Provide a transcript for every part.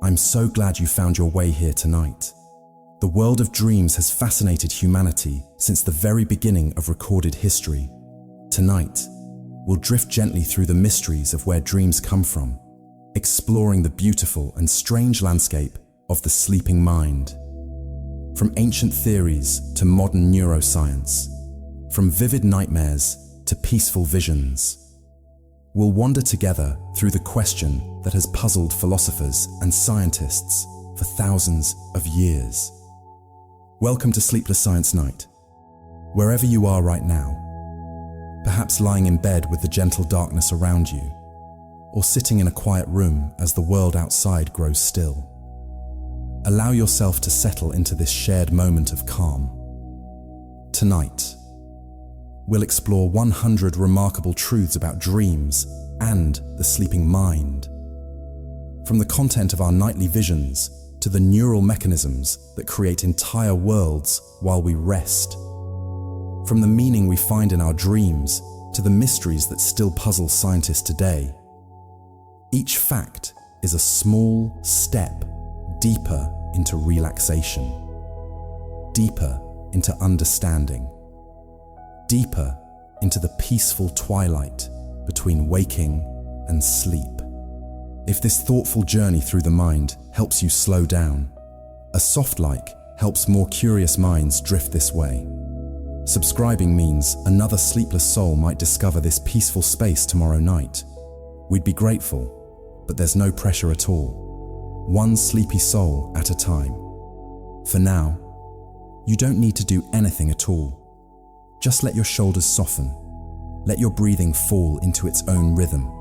I'm so glad you found your way here tonight. The world of dreams has fascinated humanity since the very beginning of recorded history. Tonight, we'll drift gently through the mysteries of where dreams come from, exploring the beautiful and strange landscape of the sleeping mind. From ancient theories to modern neuroscience, from vivid nightmares to peaceful visions, we'll wander together through the question that has puzzled philosophers and scientists for thousands of years. Welcome to Sleepless Science Night. Wherever you are right now, perhaps lying in bed with the gentle darkness around you, or sitting in a quiet room as the world outside grows still, allow yourself to settle into this shared moment of calm. Tonight, we'll explore 100 remarkable truths about dreams and the sleeping mind. From the content of our nightly visions to the neural mechanisms that create entire worlds while we rest. From the meaning we find in our dreams to the mysteries that still puzzle scientists today. Each fact is a small step deeper into relaxation, deeper into understanding, deeper into the peaceful twilight between waking and sleep. If this thoughtful journey through the mind helps you slow down, a soft like helps more curious minds drift this way. Subscribing means another sleepless soul might discover this peaceful space tomorrow night. We'd be grateful, but there's no pressure at all. One sleepy soul at a time. For now, you don't need to do anything at all. Just let your shoulders soften. Let your breathing fall into its own rhythm.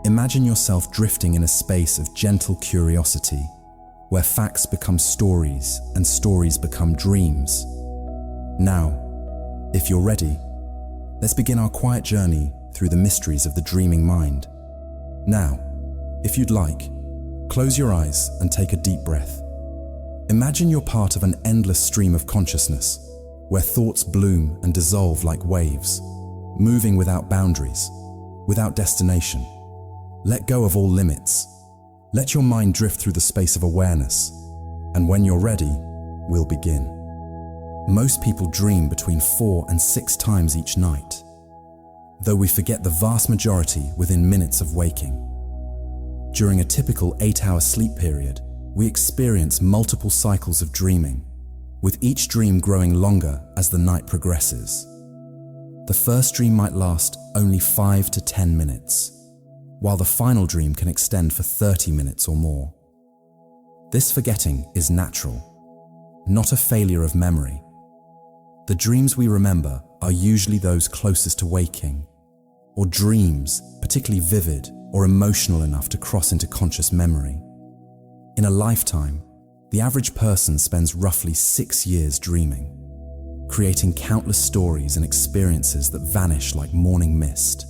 Imagine yourself drifting in a space of gentle curiosity, where facts become stories and stories become dreams. Now, if you're ready, let's begin our quiet journey through the mysteries of the dreaming mind. Now, if you'd like, close your eyes and take a deep breath. Imagine you're part of an endless stream of consciousness, where thoughts bloom and dissolve like waves, moving without boundaries, without destination. Let go of all limits. Let your mind drift through the space of awareness, and when you're ready, we'll begin. Most people dream between 4 and 6 times each night, though we forget the vast majority within minutes of waking. During a typical 8-hour sleep period, we experience multiple cycles of dreaming, with each dream growing longer as the night progresses. The first dream might last only 5 to 10 minutes, while the final dream can extend for 30 minutes or more. This forgetting is natural, not a failure of memory. The dreams we remember are usually those closest to waking, or dreams particularly vivid or emotional enough to cross into conscious memory. In a lifetime, the average person spends roughly 6 years dreaming, creating countless stories and experiences that vanish like morning mist.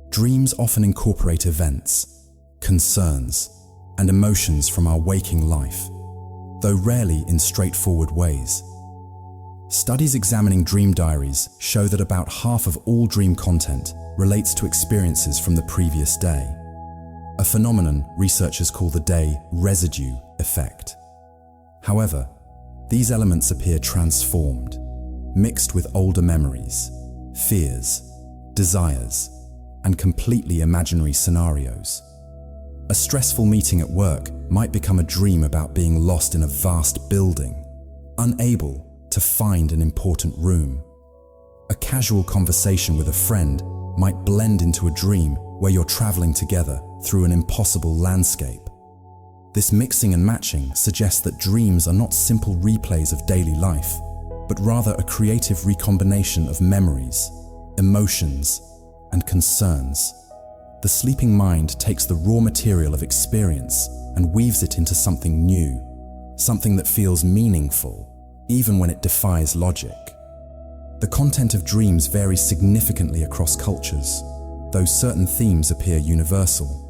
Dreams often incorporate events, concerns, and emotions from our waking life, though rarely in straightforward ways. Studies examining dream diaries show that about half of all dream content relates to experiences from the previous day, a phenomenon researchers call the day residue effect. However, these elements appear transformed, mixed with older memories, fears, desires, and completely imaginary scenarios. A stressful meeting at work might become a dream about being lost in a vast building, unable to find an important room. A casual conversation with a friend might blend into a dream where you're traveling together through an impossible landscape. This mixing and matching suggests that dreams are not simple replays of daily life, but rather a creative recombination of memories, emotions, and concerns. The sleeping mind takes the raw material of experience and weaves it into something new, something that feels meaningful, even when it defies logic. The content of dreams varies significantly across cultures, though certain themes appear universal.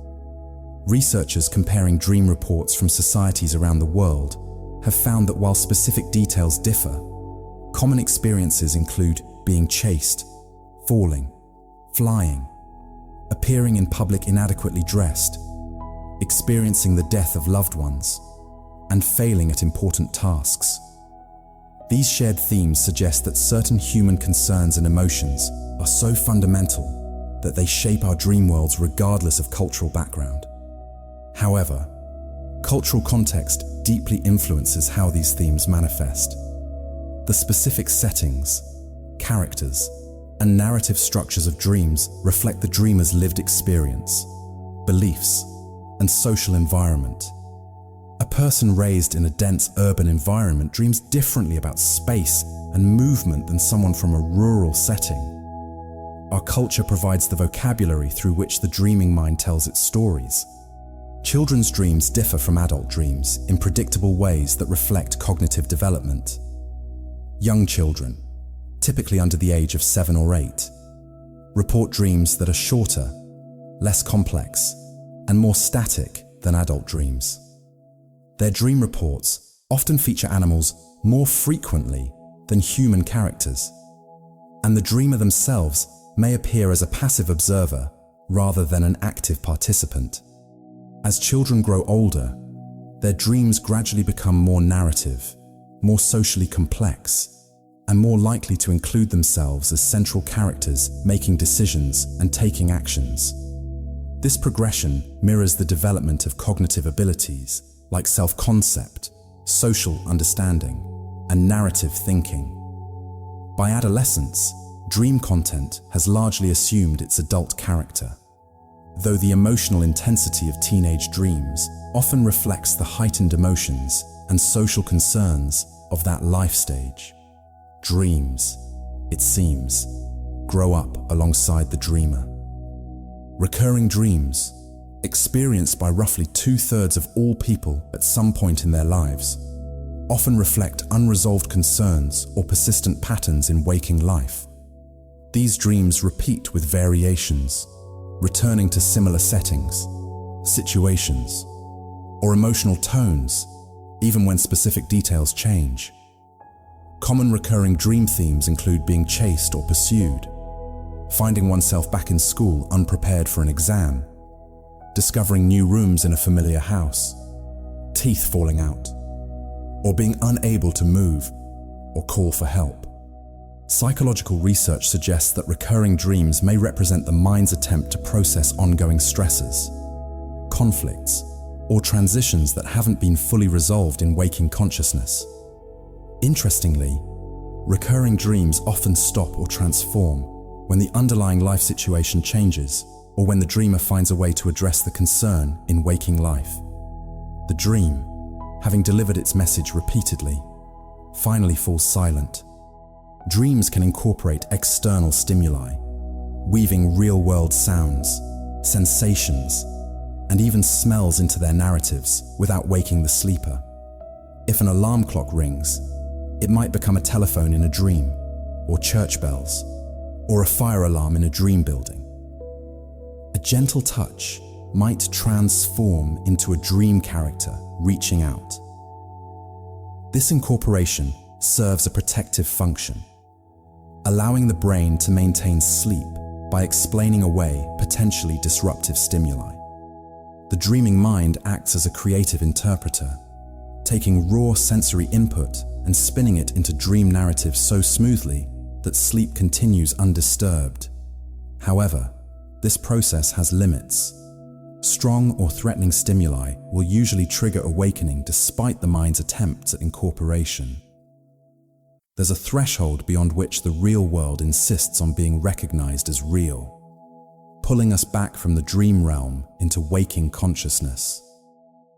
Researchers comparing dream reports from societies around the world have found that while specific details differ, common experiences include being chased, falling, flying, appearing in public inadequately dressed, experiencing the death of loved ones, and failing at important tasks. These shared themes suggest that certain human concerns and emotions are so fundamental that they shape our dream worlds regardless of cultural background. However, cultural context deeply influences how these themes manifest. The specific settings, characters, and narrative structures of dreams reflect the dreamer's lived experience, beliefs, and social environment. A person raised in a dense urban environment dreams differently about space and movement than someone from a rural setting. Our culture provides the vocabulary through which the dreaming mind tells its stories. Children's dreams differ from adult dreams in predictable ways that reflect cognitive development. Young children, typically under the age of 7 or 8, report dreams that are shorter, less complex, and more static than adult dreams. Their dream reports often feature animals more frequently than human characters, and the dreamer themselves may appear as a passive observer rather than an active participant. As children grow older, their dreams gradually become more narrative, more socially complex, and more likely to include themselves as central characters making decisions and taking actions. This progression mirrors the development of cognitive abilities like self-concept, social understanding, and narrative thinking. By adolescence, dream content has largely assumed its adult character, though the emotional intensity of teenage dreams often reflects the heightened emotions and social concerns of that life stage. Dreams, it seems, grow up alongside the dreamer. Recurring dreams, experienced by roughly 2/3 of all people at some point in their lives, often reflect unresolved concerns or persistent patterns in waking life. These dreams repeat with variations, returning to similar settings, situations, or emotional tones, even when specific details change. Common recurring dream themes include being chased or pursued, finding oneself back in school unprepared for an exam, discovering new rooms in a familiar house, teeth falling out, or being unable to move or call for help. Psychological research suggests that recurring dreams may represent the mind's attempt to process ongoing stresses, conflicts, or transitions that haven't been fully resolved in waking consciousness. Interestingly, recurring dreams often stop or transform when the underlying life situation changes or when the dreamer finds a way to address the concern in waking life. The dream, having delivered its message repeatedly, finally falls silent. Dreams can incorporate external stimuli, weaving real-world sounds, sensations, and even smells into their narratives without waking the sleeper. If an alarm clock rings, it might become a telephone in a dream, or church bells, or a fire alarm in a dream building. A gentle touch might transform into a dream character reaching out. This incorporation serves a protective function, allowing the brain to maintain sleep by explaining away potentially disruptive stimuli. The dreaming mind acts as a creative interpreter, taking raw sensory input and spinning it into dream narratives so smoothly that sleep continues undisturbed. However, this process has limits. Strong or threatening stimuli will usually trigger awakening despite the mind's attempts at incorporation. There's a threshold beyond which the real world insists on being recognized as real, pulling us back from the dream realm into waking consciousness.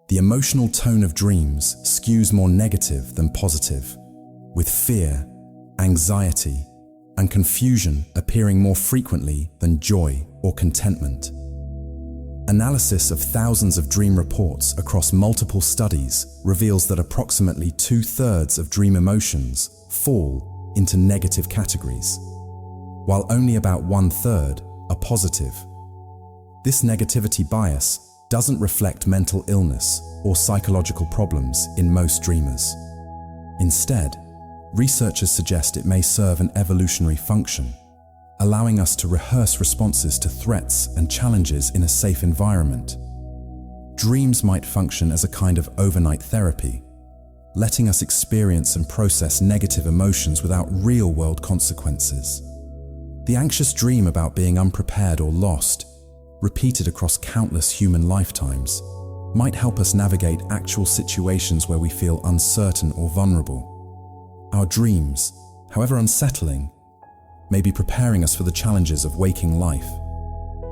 The emotional tone of dreams skews more negative than positive, with fear, anxiety, and confusion appearing more frequently than joy or contentment. Analysis of thousands of dream reports across multiple studies reveals that approximately 2/3 of dream emotions fall into negative categories, while only about 1/3 are positive. This negativity bias doesn't reflect mental illness or psychological problems in most dreamers. Instead, researchers suggest it may serve an evolutionary function, allowing us to rehearse responses to threats and challenges in a safe environment. Dreams might function as a kind of overnight therapy, letting us experience and process negative emotions without real-world consequences. The anxious dream about being unprepared or lost, repeated across countless human lifetimes, might help us navigate actual situations where we feel uncertain or vulnerable. Our dreams, however unsettling, may be preparing us for the challenges of waking life.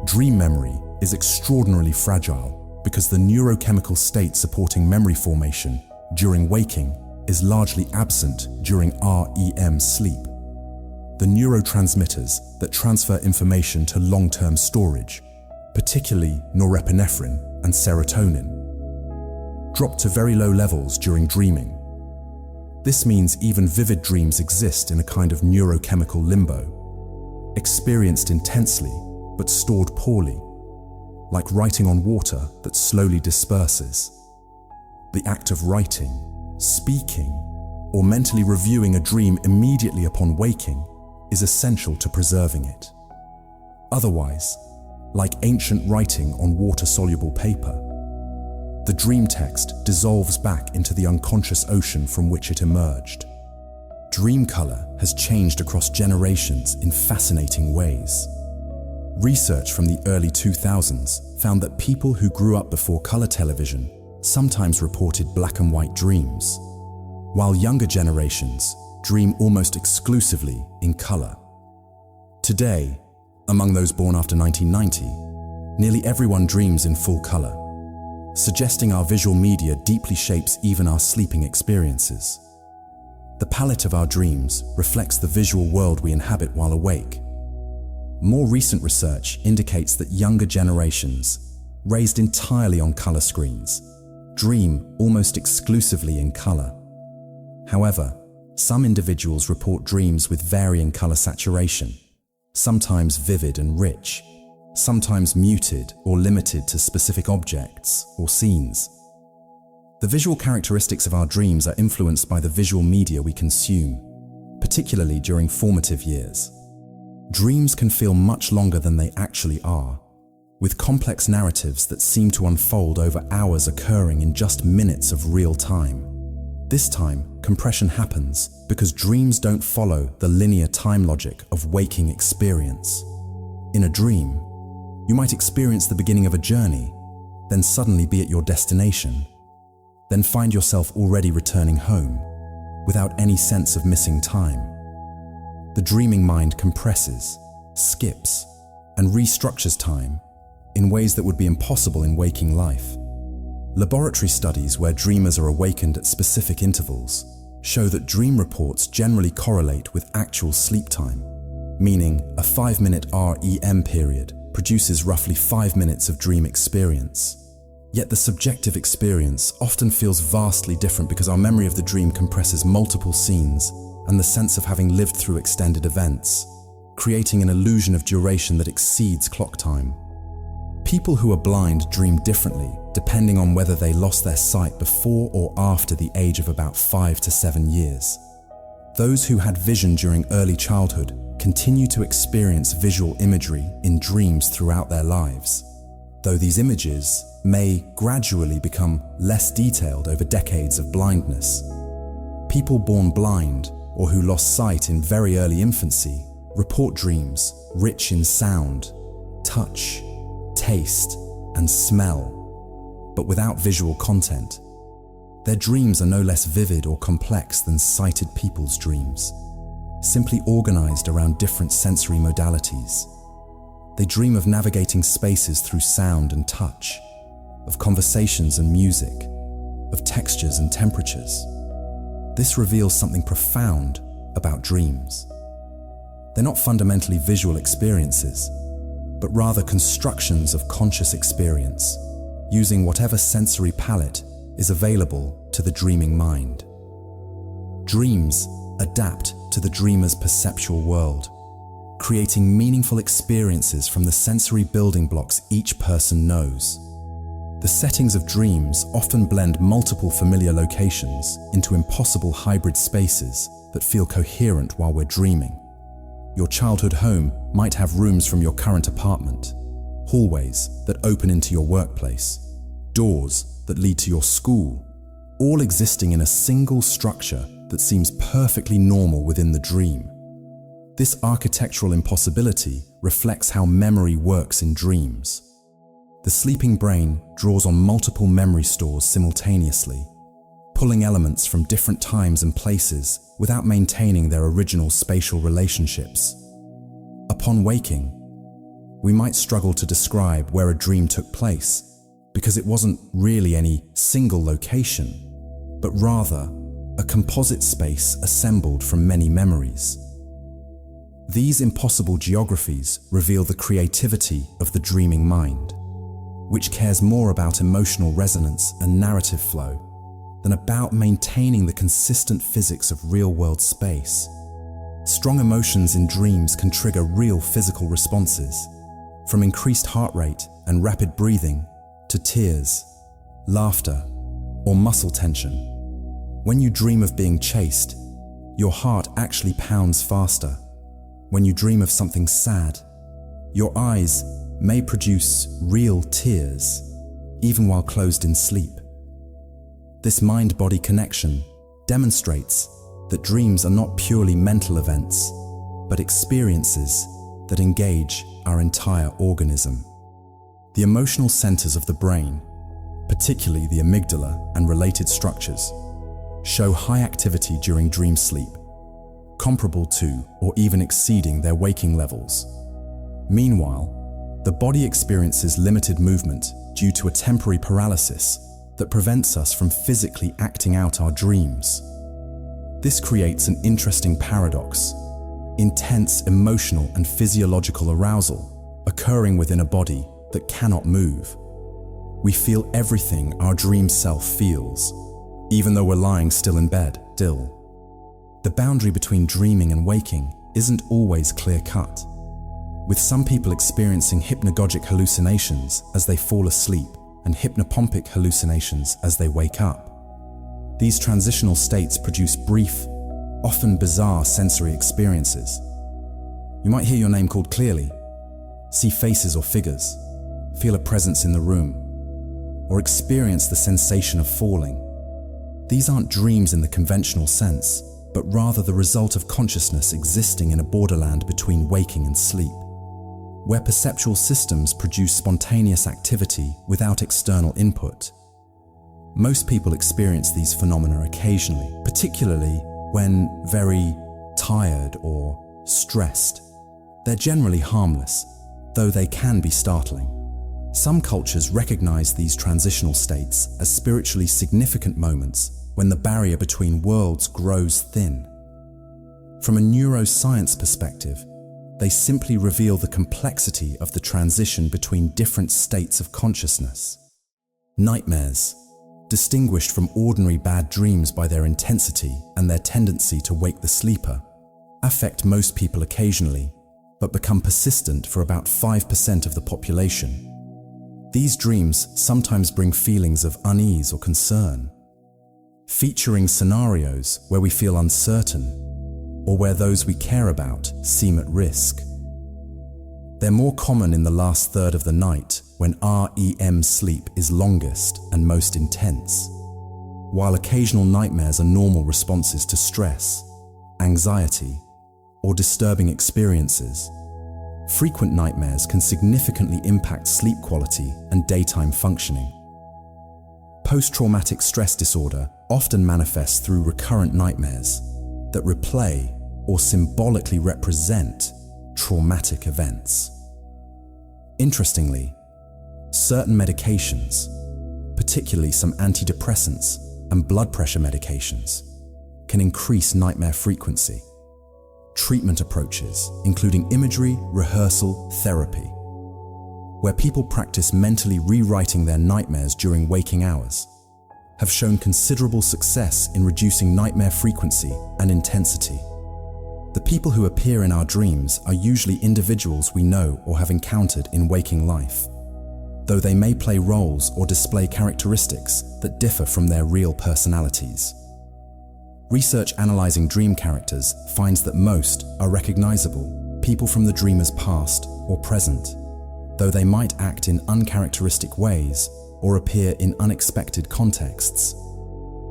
Dream memory is extraordinarily fragile because the neurochemical state supporting memory formation during waking is largely absent during REM sleep. The neurotransmitters that transfer information to long-term storage, particularly norepinephrine and serotonin, drop to very low levels during dreaming. This means even vivid dreams exist in a kind of neurochemical limbo, experienced intensely but stored poorly, like writing on water that slowly disperses. The act of writing, speaking, or mentally reviewing a dream immediately upon waking is essential to preserving it. Otherwise, like ancient writing on water-soluble paper, the dream text dissolves back into the unconscious ocean from which it emerged. Dream color has changed across generations in fascinating ways. Research from the early 2000s found that people who grew up before color television sometimes reported black and white dreams, while younger generations dream almost exclusively in color. Today, among those born after 1990, nearly everyone dreams in full color, suggesting our visual media deeply shapes even our sleeping experiences. The palette of our dreams reflects the visual world we inhabit while awake. More recent research indicates that younger generations, raised entirely on color screens, dream almost exclusively in color. However, some individuals report dreams with varying color saturation, sometimes vivid and rich, sometimes muted or limited to specific objects or scenes. The visual characteristics of our dreams are influenced by the visual media we consume, particularly during formative years. Dreams can feel much longer than they actually are, with complex narratives that seem to unfold over hours occurring in just minutes of real time. This time, compression happens because dreams don't follow the linear time logic of waking experience. In a dream, you might experience the beginning of a journey, then suddenly be at your destination, then find yourself already returning home, without any sense of missing time. The dreaming mind compresses, skips, and restructures time in ways that would be impossible in waking life. Laboratory studies where dreamers are awakened at specific intervals show that dream reports generally correlate with actual sleep time, meaning a 5-minute REM period produces roughly 5 minutes of dream experience. Yet the subjective experience often feels vastly different because our memory of the dream compresses multiple scenes and the sense of having lived through extended events, creating an illusion of duration that exceeds clock time. People who are blind dream differently depending on whether they lost their sight before or after the age of about 5 to 7 years. Those who had vision during early childhood continue to experience visual imagery in dreams throughout their lives, though these images may gradually become less detailed over decades of blindness. People born blind or who lost sight in very early infancy report dreams rich in sound, touch, taste, and smell, but without visual content. Their dreams are no less vivid or complex than sighted people's dreams, simply organized around different sensory modalities. They dream of navigating spaces through sound and touch, of conversations and music, of textures and temperatures. This reveals something profound about dreams. They're not fundamentally visual experiences, but rather constructions of conscious experience, using whatever sensory palette is available to the dreaming mind. Dreams adapt to the dreamer's perceptual world, creating meaningful experiences from the sensory building blocks each person knows. The settings of dreams often blend multiple familiar locations into impossible hybrid spaces that feel coherent while we're dreaming. Your childhood home might have rooms from your current apartment, hallways that open into your workplace, doors that lead to your school, all existing in a single structure that seems perfectly normal within the dream. This architectural impossibility reflects how memory works in dreams. The sleeping brain draws on multiple memory stores simultaneously, pulling elements from different times and places without maintaining their original spatial relationships. Upon waking, we might struggle to describe where a dream took place because it wasn't really any single location, but rather a composite space assembled from many memories. These impossible geographies reveal the creativity of the dreaming mind, which cares more about emotional resonance and narrative flow than about maintaining the consistent physics of real-world space. Strong emotions in dreams can trigger real physical responses, from increased heart rate and rapid breathing to tears, laughter, or muscle tension. When you dream of being chased, your heart actually pounds faster. When you dream of something sad, your eyes may produce real tears, even while closed in sleep. This mind-body connection demonstrates that dreams are not purely mental events, but experiences that engage our entire organism. The emotional centers of the brain, particularly the amygdala and related structures, show high activity during dream sleep, comparable to or even exceeding their waking levels. Meanwhile, the body experiences limited movement due to a temporary paralysis that prevents us from physically acting out our dreams. This creates an interesting paradox: intense emotional and physiological arousal occurring within a body that cannot move. We feel everything our dream self feels, even though we're lying still in bed, still. The boundary between dreaming and waking isn't always clear-cut, with some people experiencing hypnagogic hallucinations as they fall asleep and hypnopompic hallucinations as they wake up. These transitional states produce brief, often bizarre sensory experiences. You might hear your name called clearly, see faces or figures, feel a presence in the room, or experience the sensation of falling. These aren't dreams in the conventional sense, but rather the result of consciousness existing in a borderland between waking and sleep, where perceptual systems produce spontaneous activity without external input. Most people experience these phenomena occasionally, particularly when very tired or stressed. They're generally harmless, though they can be startling. Some cultures recognize these transitional states as spiritually significant moments when the barrier between worlds grows thin. From a neuroscience perspective, they simply reveal the complexity of the transition between different states of consciousness. Nightmares, distinguished from ordinary bad dreams by their intensity and their tendency to wake the sleeper, affect most people occasionally, but become persistent for about 5% of the population. These dreams sometimes bring feelings of unease or concern, featuring scenarios where we feel uncertain or where those we care about seem at risk. They're more common in the last third of the night when REM sleep is longest and most intense. While occasional nightmares are normal responses to stress, anxiety, or disturbing experiences, frequent nightmares can significantly impact sleep quality and daytime functioning. Post-traumatic stress disorder often manifests through recurrent nightmares that replay or symbolically represent traumatic events. Interestingly, certain medications, particularly some antidepressants and blood pressure medications, can increase nightmare frequency. Treatment approaches, including imagery, rehearsal, therapy, where people practice mentally rewriting their nightmares during waking hours, have shown considerable success in reducing nightmare frequency and intensity. The people who appear in our dreams are usually individuals we know or have encountered in waking life, though they may play roles or display characteristics that differ from their real personalities. Research analyzing dream characters finds that most are recognizable, people from the dreamer's past or present, though they might act in uncharacteristic ways or appear in unexpected contexts.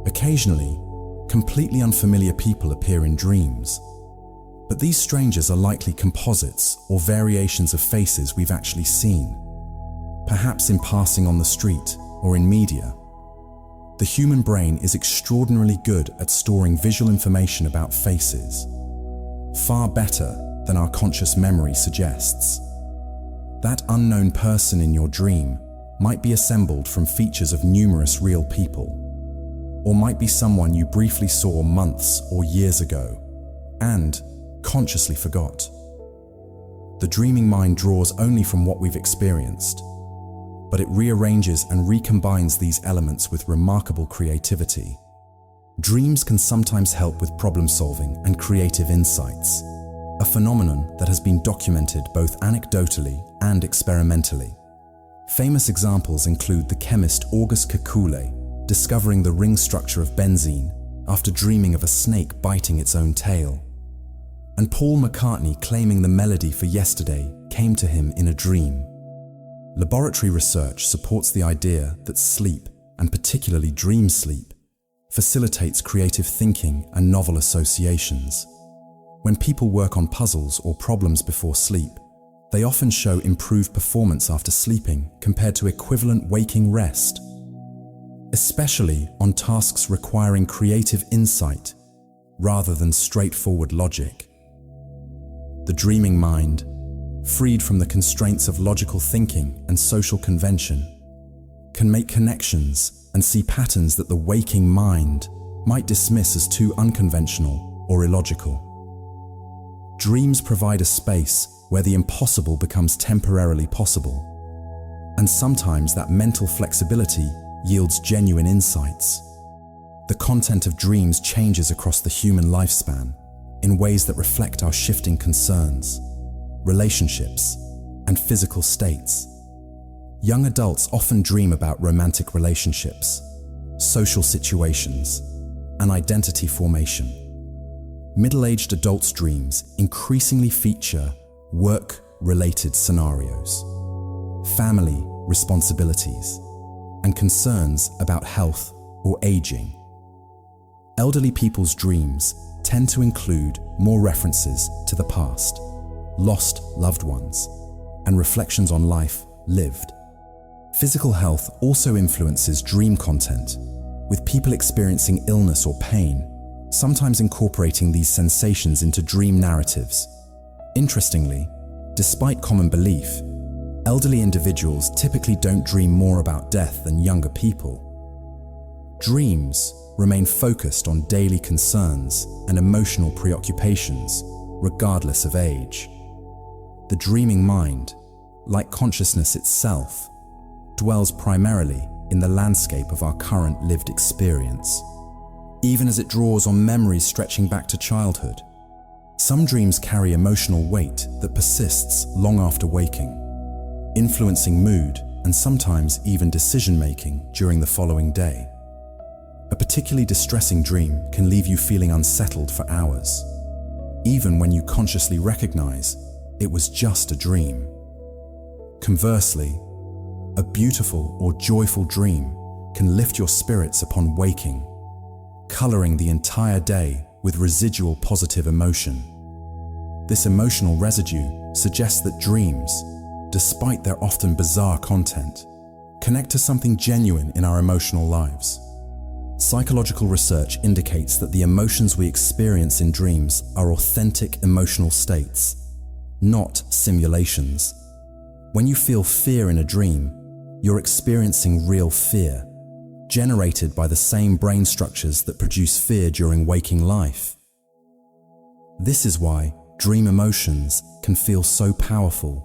Occasionally, completely unfamiliar people appear in dreams, but these strangers are likely composites or variations of faces we've actually seen, perhaps in passing on the street or in media. The human brain is extraordinarily good at storing visual information about faces, far better than our conscious memory suggests. That unknown person in your dream might be assembled from features of numerous real people, or might be someone you briefly saw months or years ago and consciously forgot. The dreaming mind draws only from what we've experienced, but it rearranges and recombines these elements with remarkable creativity. Dreams can sometimes help with problem solving and creative insights, a phenomenon that has been documented both anecdotally and experimentally. Famous examples include the chemist August Kekulé discovering the ring structure of benzene after dreaming of a snake biting its own tail, and Paul McCartney claiming the melody for Yesterday came to him in a dream. Laboratory research supports the idea that sleep, and particularly dream sleep, facilitates creative thinking and novel associations. When people work on puzzles or problems before sleep, they often show improved performance after sleeping compared to equivalent waking rest, especially on tasks requiring creative insight rather than straightforward logic. The dreaming mind, freed from the constraints of logical thinking and social convention, can make connections and see patterns that the waking mind might dismiss as too unconventional or illogical. Dreams provide a space where the impossible becomes temporarily possible, and sometimes that mental flexibility yields genuine insights. The content of dreams changes across the human lifespan in ways that reflect our shifting concerns, relationships, and physical states. Young adults often dream about romantic relationships, social situations, and identity formation. Middle-aged adults' dreams increasingly feature work-related scenarios, family responsibilities, and concerns about health or aging. Elderly people's dreams tend to include more references to the past, lost loved ones, and reflections on life lived. Physical health also influences dream content, with people experiencing illness or pain sometimes incorporating these sensations into dream narratives. Interestingly, despite common belief, elderly individuals typically don't dream more about death than younger people. Dreams remain focused on daily concerns and emotional preoccupations, regardless of age. The dreaming mind, like consciousness itself, dwells primarily in the landscape of our current lived experience, even as it draws on memories stretching back to childhood. Some dreams carry emotional weight that persists long after waking, influencing mood and sometimes even decision-making during the following day. A particularly distressing dream can leave you feeling unsettled for hours, even when you consciously recognize it was just a dream. Conversely, a beautiful or joyful dream can lift your spirits upon waking, coloring the entire day with residual positive emotion. This emotional residue suggests that dreams, despite their often bizarre content, connect to something genuine in our emotional lives. Psychological research indicates that the emotions we experience in dreams are authentic emotional states, not simulations. When you feel fear in a dream, you're experiencing real fear, generated by the same brain structures that produce fear during waking life. This is why dream emotions can feel so powerful,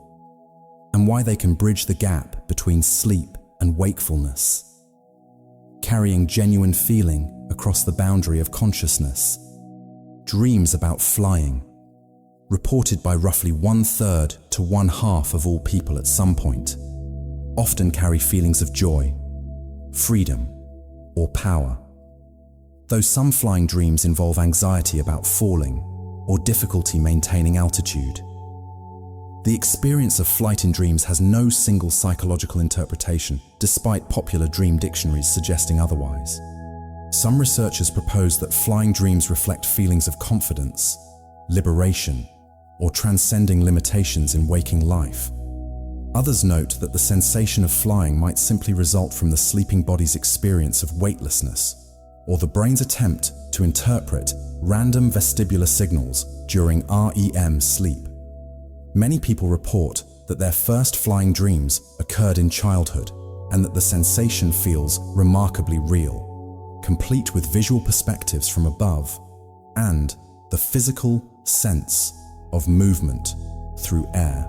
and why they can bridge the gap between sleep and wakefulness, carrying genuine feeling across the boundary of consciousness. Dreams about flying, reported by roughly 1/3 to 1/2 of all people at some point, often carry feelings of joy, freedom, or power. Though some flying dreams involve anxiety about falling or difficulty maintaining altitude, The experience of flight in dreams has no single psychological interpretation, despite popular dream dictionaries suggesting otherwise. Some researchers propose that flying dreams reflect feelings of confidence, liberation, or transcending limitations in waking life. Others note that the sensation of flying might simply result from the sleeping body's experience of weightlessness, or the brain's attempt to interpret random vestibular signals during REM sleep. Many people report that their first flying dreams occurred in childhood and that the sensation feels remarkably real, complete with visual perspectives from above and the physical sense of movement through air.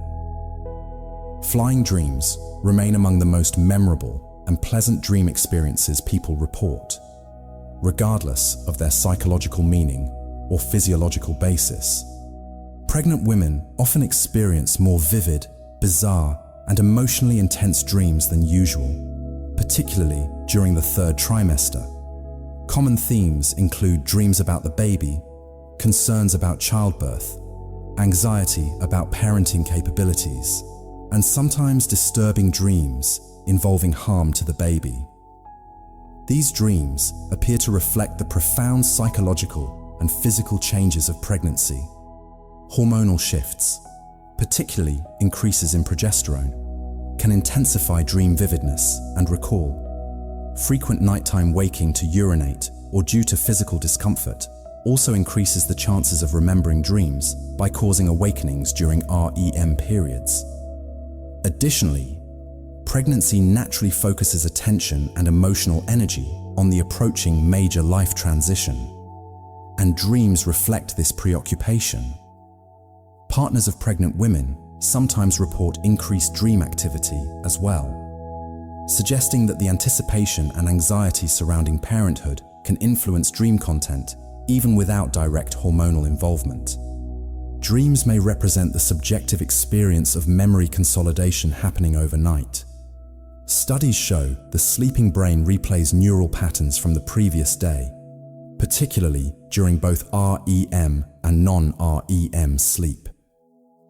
Flying dreams remain among the most memorable and pleasant dream experiences people report, regardless of their psychological meaning or physiological basis. Pregnant women often experience more vivid, bizarre, and emotionally intense dreams than usual, particularly during the third trimester. Common themes include dreams about the baby, concerns about childbirth, anxiety about parenting capabilities, and sometimes disturbing dreams involving harm to the baby. These dreams appear to reflect the profound psychological and physical changes of pregnancy. Hormonal shifts, particularly increases in progesterone, can intensify dream vividness and recall. Frequent nighttime waking to urinate or due to physical discomfort also increases the chances of remembering dreams by causing awakenings during REM periods. Additionally, pregnancy naturally focuses attention and emotional energy on the approaching major life transition, and dreams reflect this preoccupation. Partners of pregnant women sometimes report increased dream activity as well, suggesting that the anticipation and anxiety surrounding parenthood can influence dream content even without direct hormonal involvement. Dreams may represent the subjective experience of memory consolidation happening overnight. Studies show the sleeping brain replays neural patterns from the previous day, particularly during both REM and non-REM sleep.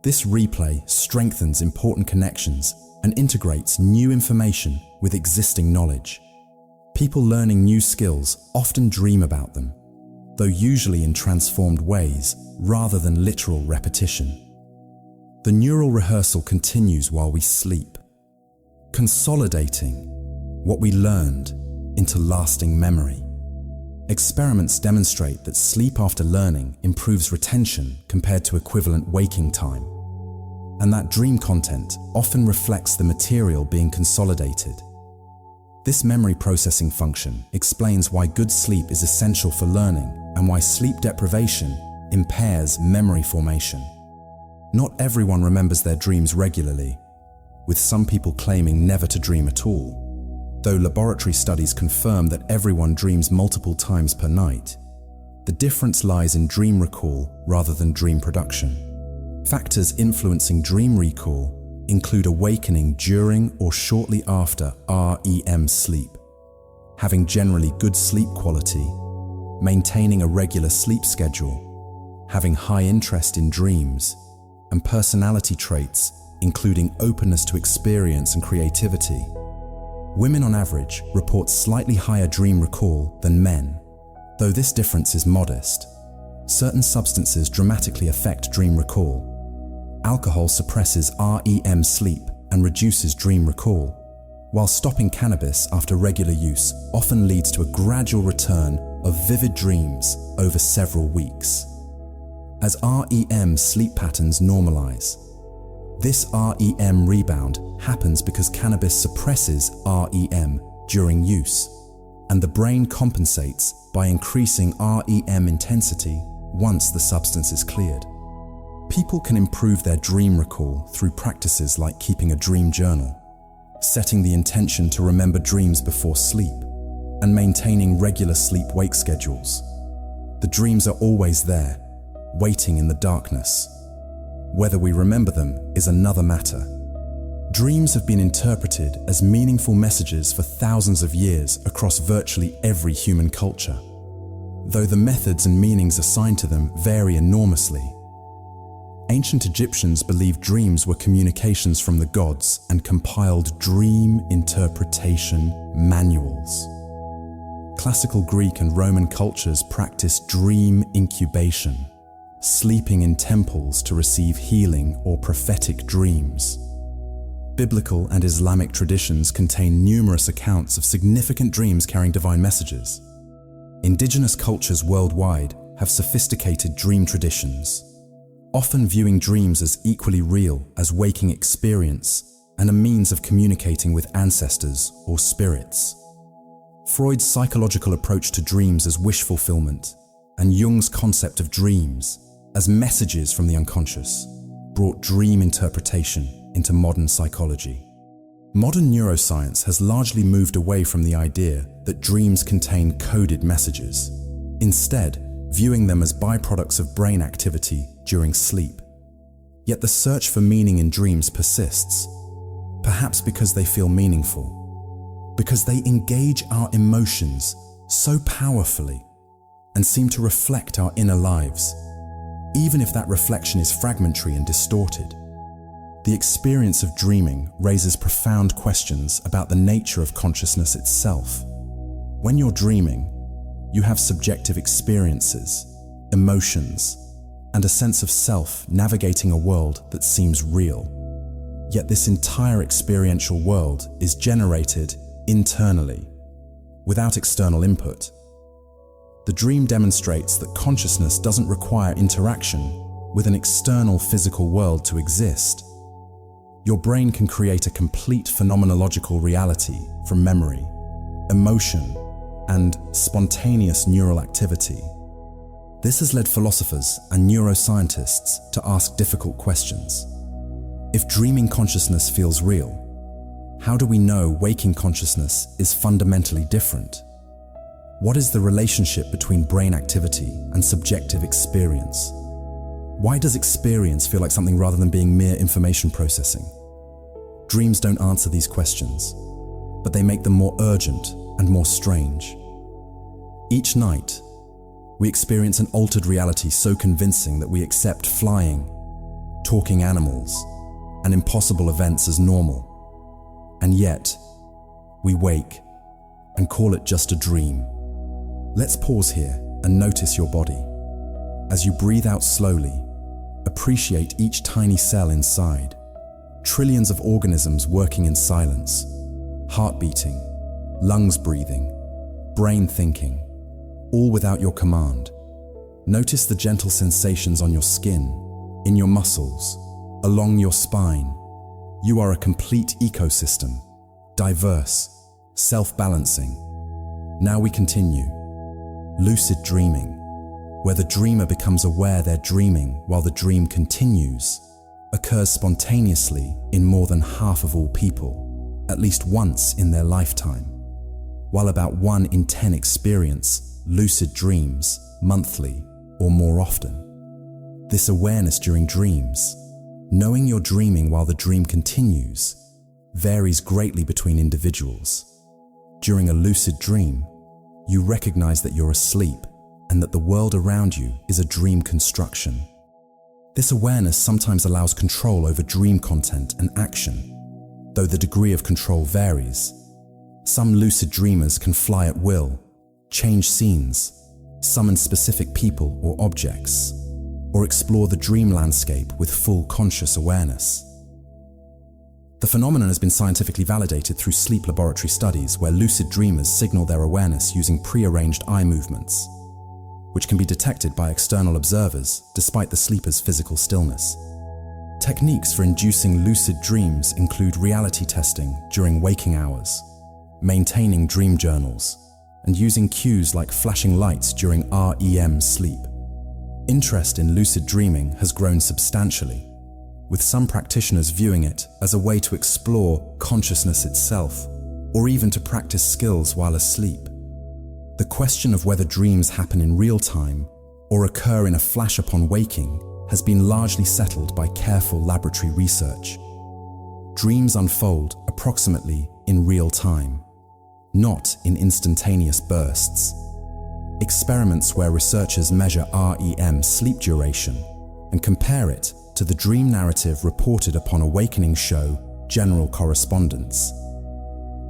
This replay strengthens important connections and integrates new information with existing knowledge. People learning new skills often dream about them, though usually in transformed ways rather than literal repetition. The neural rehearsal continues while we sleep, consolidating what we learned into lasting memory. Experiments demonstrate that sleep after learning improves retention compared to equivalent waking time, and that dream content often reflects the material being consolidated. This memory processing function explains why good sleep is essential for learning and why sleep deprivation impairs memory formation. Not everyone remembers their dreams regularly, with some people claiming never to dream at all. Though laboratory studies confirm that everyone dreams multiple times per night, the difference lies in dream recall rather than dream production. Factors influencing dream recall include awakening during or shortly after REM sleep, having generally good sleep quality, maintaining a regular sleep schedule, having high interest in dreams, and personality traits including openness to experience and creativity. Women on average report slightly higher dream recall than men, though this difference is modest. Certain substances dramatically affect dream recall. Alcohol suppresses REM sleep and reduces dream recall, while stopping cannabis after regular use often leads to a gradual return of vivid dreams over several weeks. As REM sleep patterns normalize, this REM rebound happens because cannabis suppresses REM during use, and the brain compensates by increasing REM intensity once the substance is cleared. People can improve their dream recall through practices like keeping a dream journal, setting the intention to remember dreams before sleep, and maintaining regular sleep-wake schedules. The dreams are always there, waiting in the darkness. Whether we remember them is another matter. Dreams have been interpreted as meaningful messages for thousands of years across virtually every human culture, though the methods and meanings assigned to them vary enormously. Ancient Egyptians believed dreams were communications from the gods and compiled dream interpretation manuals. Classical Greek and Roman cultures practiced dream incubation, sleeping in temples to receive healing or prophetic dreams. Biblical and Islamic traditions contain numerous accounts of significant dreams carrying divine messages. Indigenous cultures worldwide have sophisticated dream traditions, often viewing dreams as equally real as waking experience and a means of communicating with ancestors or spirits. Freud's psychological approach to dreams as wish fulfillment and Jung's concept of dreams as messages from the unconscious brought dream interpretation into modern psychology. Modern neuroscience has largely moved away from the idea that dreams contain coded messages, instead viewing them as byproducts of brain activity during sleep. Yet the search for meaning in dreams persists, perhaps because they feel meaningful, because they engage our emotions so powerfully and seem to reflect our inner lives, even if that reflection is fragmentary and distorted. The experience of dreaming raises profound questions about the nature of consciousness itself. When you're dreaming, you have subjective experiences, emotions, and a sense of self navigating a world that seems real. Yet this entire experiential world is generated internally, without external input. The dream demonstrates that consciousness doesn't require interaction with an external physical world to exist. Your brain can create a complete phenomenological reality from memory, emotion, and spontaneous neural activity. This has led philosophers and neuroscientists to ask difficult questions. If dreaming consciousness feels real, how do we know waking consciousness is fundamentally different? What is the relationship between brain activity and subjective experience? Why does experience feel like something rather than being mere information processing? Dreams don't answer these questions, but they make them more urgent and more strange. Each night, we experience an altered reality so convincing that we accept flying, talking animals, and impossible events as normal. And yet, we wake and call it just a dream. Let's pause here and notice your body. As you breathe out slowly, appreciate each tiny cell inside. Trillions of organisms working in silence, heart beating, lungs breathing, brain thinking, all without your command. Notice the gentle sensations on your skin, in your muscles, along your spine. You are a complete ecosystem, diverse, self-balancing. Now we continue. Lucid dreaming, where the dreamer becomes aware they're dreaming while the dream continues, occurs spontaneously in more than half of all people, at least once in their lifetime, while about 1 in 10 experience lucid dreams monthly or more often. This awareness during dreams, knowing you're dreaming while the dream continues, varies greatly between individuals. During a lucid dream, you recognize that you're asleep and that the world around you is a dream construction. This awareness sometimes allows control over dream content and action, though the degree of control varies. Some lucid dreamers can fly at will, change scenes, summon specific people or objects, or explore the dream landscape with full conscious awareness. The phenomenon has been scientifically validated through sleep laboratory studies where lucid dreamers signal their awareness using prearranged eye movements, which can be detected by external observers despite the sleeper's physical stillness. Techniques for inducing lucid dreams include reality testing during waking hours, maintaining dream journals, and using cues like flashing lights during REM sleep. Interest in lucid dreaming has grown substantially, with some practitioners viewing it as a way to explore consciousness itself, or even to practice skills while asleep. The question of whether dreams happen in real time or occur in a flash upon waking has been largely settled by careful laboratory research. Dreams unfold approximately in real time, not in instantaneous bursts. Experiments where researchers measure REM sleep duration and compare it to the dream narrative reported upon awakening show General Correspondence.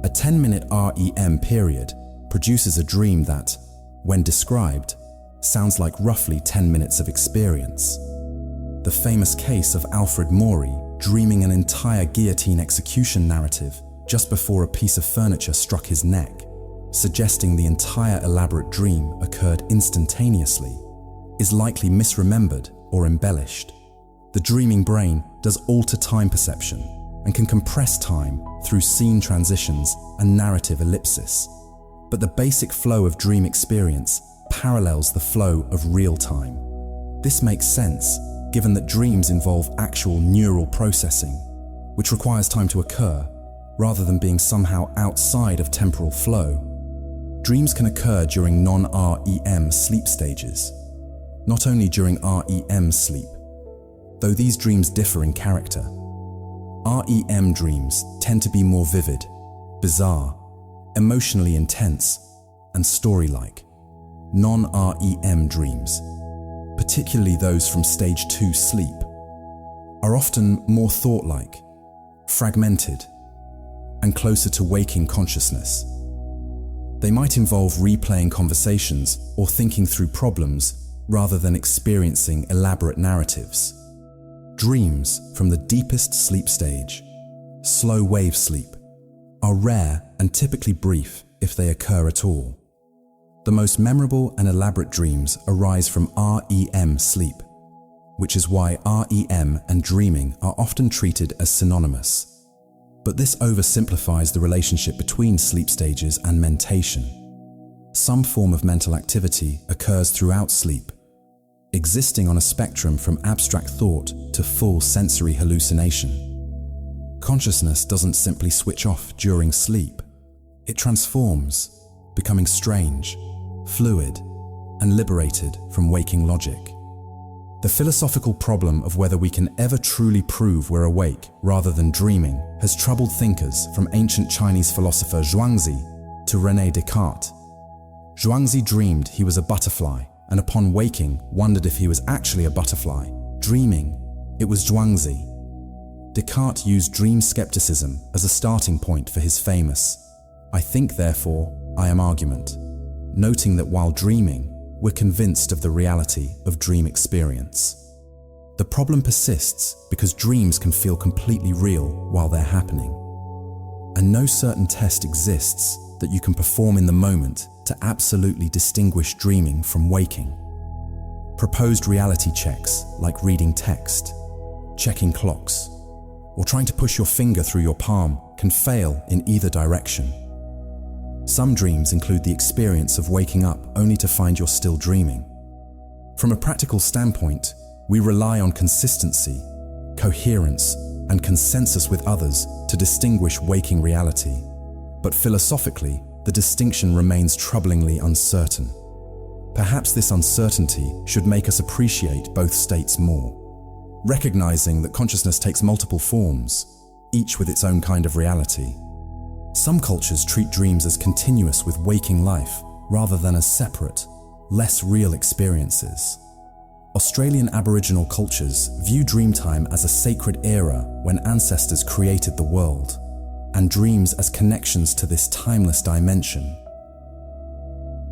A 10-minute REM period produces a dream that, when described, sounds like roughly 10 minutes of experience. The famous case of Alfred Maury dreaming an entire guillotine execution narrative just before a piece of furniture struck his neck, suggesting the entire elaborate dream occurred instantaneously, is likely misremembered or embellished. The dreaming brain does alter time perception and can compress time through scene transitions and narrative ellipsis. But the basic flow of dream experience parallels the flow of real time. This makes sense, given that dreams involve actual neural processing, which requires time to occur, rather than being somehow outside of temporal flow. Dreams can occur during non-REM sleep stages, not only during REM sleep, though these dreams differ in character. REM dreams tend to be more vivid, bizarre, emotionally intense, and story-like. Non-REM dreams, particularly those from stage 2 sleep, are often more thought-like, fragmented, and closer to waking consciousness. They might involve replaying conversations or thinking through problems rather than experiencing elaborate narratives. Dreams from the deepest sleep stage, slow wave sleep, are rare and typically brief if they occur at all. The most memorable and elaborate dreams arise from REM sleep, which is why REM and dreaming are often treated as synonymous. But this oversimplifies the relationship between sleep stages and mentation. Some form of mental activity occurs throughout sleep, existing on a spectrum from abstract thought to full sensory hallucination. Consciousness doesn't simply switch off during sleep. It transforms, becoming strange, fluid, and liberated from waking logic. The philosophical problem of whether we can ever truly prove we're awake rather than dreaming has troubled thinkers from ancient Chinese philosopher Zhuangzi to René Descartes. Zhuangzi dreamed he was a butterfly and upon waking wondered if he was actually a butterfly. Dreaming, it was Zhuangzi. Descartes used dream skepticism as a starting point for his famous "I think, therefore, I am" argument, noting that while dreaming, we're convinced of the reality of dream experience. The problem persists because dreams can feel completely real while they're happening, and no certain test exists that you can perform in the moment to absolutely distinguish dreaming from waking. Proposed reality checks like reading text, checking clocks, or trying to push your finger through your palm can fail in either direction. Some dreams include the experience of waking up only to find you're still dreaming. From a practical standpoint, we rely on consistency, coherence, and consensus with others to distinguish waking reality. But philosophically, the distinction remains troublingly uncertain. Perhaps this uncertainty should make us appreciate both states more, recognizing that consciousness takes multiple forms, each with its own kind of reality. Some cultures treat dreams as continuous with waking life, rather than as separate, less real experiences. Australian Aboriginal cultures view dreamtime as a sacred era when ancestors created the world, and dreams as connections to this timeless dimension.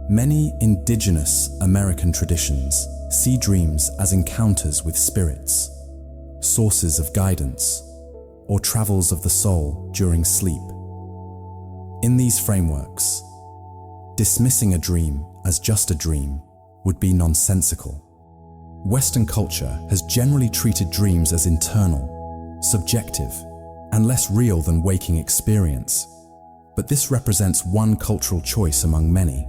Many indigenous American traditions see dreams as encounters with spirits, sources of guidance, or travels of the soul during sleep. In these frameworks, dismissing a dream as just a dream would be nonsensical. Western culture has generally treated dreams as internal, subjective, and less real than waking experience, but this represents one cultural choice among many.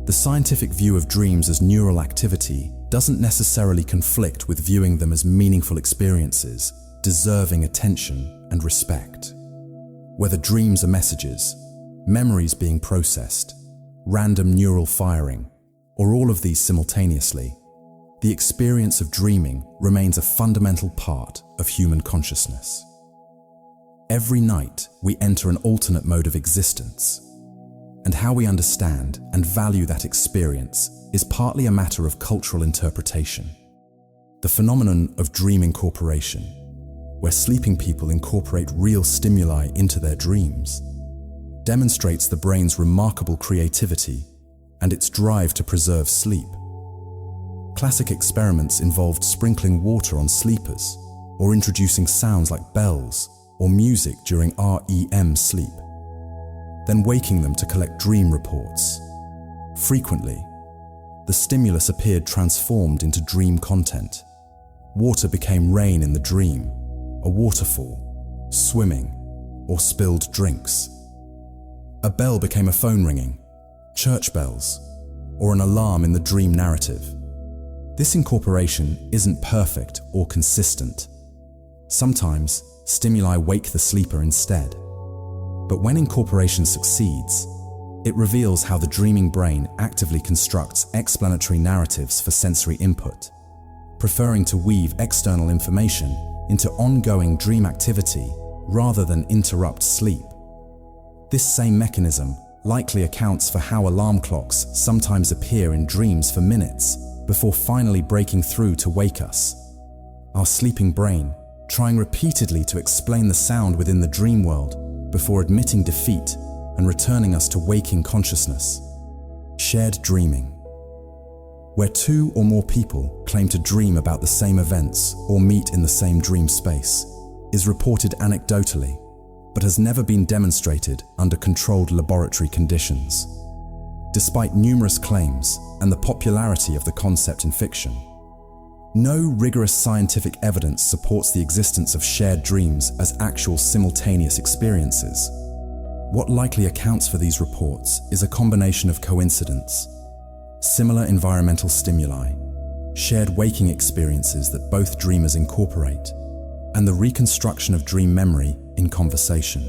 The scientific view of dreams as neural activity doesn't necessarily conflict with viewing them as meaningful experiences, deserving attention and respect. Whether dreams are messages, memories being processed, random neural firing, or all of these simultaneously, the experience of dreaming remains a fundamental part of human consciousness. Every night, we enter an alternate mode of existence, and how we understand and value that experience is partly a matter of cultural interpretation. The phenomenon of dream incorporation, where sleeping people incorporate real stimuli into their dreams, demonstrates the brain's remarkable creativity and its drive to preserve sleep. Classic experiments involved sprinkling water on sleepers or introducing sounds like bells or music during REM sleep, then waking them to collect dream reports. Frequently, the stimulus appeared transformed into dream content. Water became rain in the dream, a waterfall, swimming, or spilled drinks. A bell became a phone ringing, church bells, or an alarm in the dream narrative. This incorporation isn't perfect or consistent. Sometimes, stimuli wake the sleeper instead. But when incorporation succeeds, it reveals how the dreaming brain actively constructs explanatory narratives for sensory input, preferring to weave external information into ongoing dream activity rather than interrupt sleep. This same mechanism likely accounts for how alarm clocks sometimes appear in dreams for minutes before finally breaking through to wake us. Our sleeping brain, trying repeatedly to explain the sound within the dream world before admitting defeat and returning us to waking consciousness. Shared dreaming, where two or more people claim to dream about the same events or meet in the same dream space, is reported anecdotally, but has never been demonstrated under controlled laboratory conditions. Despite numerous claims and the popularity of the concept in fiction, no rigorous scientific evidence supports the existence of shared dreams as actual simultaneous experiences. What likely accounts for these reports is a combination of coincidence, similar environmental stimuli, shared waking experiences that both dreamers incorporate, and the reconstruction of dream memory in conversation.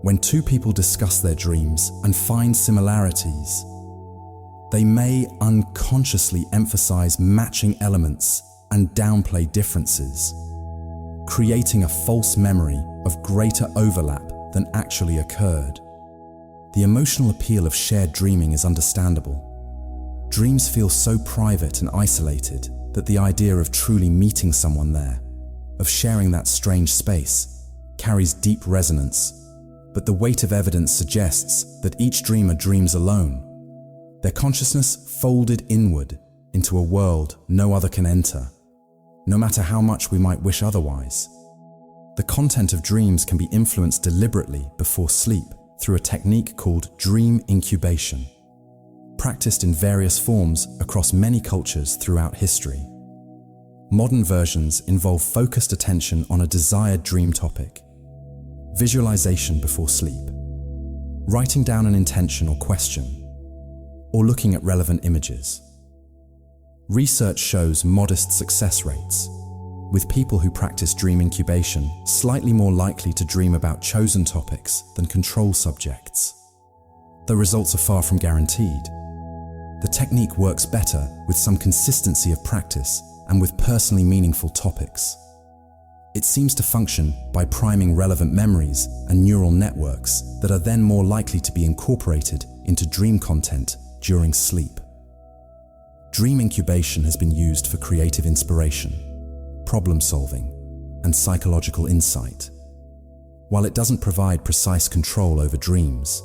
When two people discuss their dreams and find similarities, they may unconsciously emphasize matching elements and downplay differences, creating a false memory of greater overlap than actually occurred. The emotional appeal of shared dreaming is understandable. Dreams feel so private and isolated that the idea of truly meeting someone there, of sharing that strange space, carries deep resonance. But the weight of evidence suggests that each dreamer dreams alone, their consciousness folded inward into a world no other can enter, no matter how much we might wish otherwise. The content of dreams can be influenced deliberately before sleep through a technique called dream incubation, practiced in various forms across many cultures throughout history. Modern versions involve focused attention on a desired dream topic, visualization before sleep, writing down an intention or question, or looking at relevant images. Research shows modest success rates, with people who practice dream incubation slightly more likely to dream about chosen topics than control subjects. The results are far from guaranteed. The technique works better with some consistency of practice and with personally meaningful topics. It seems to function by priming relevant memories and neural networks that are then more likely to be incorporated into dream content during sleep. Dream incubation has been used for creative inspiration, problem solving, and psychological insight. While it doesn't provide precise control over dreams,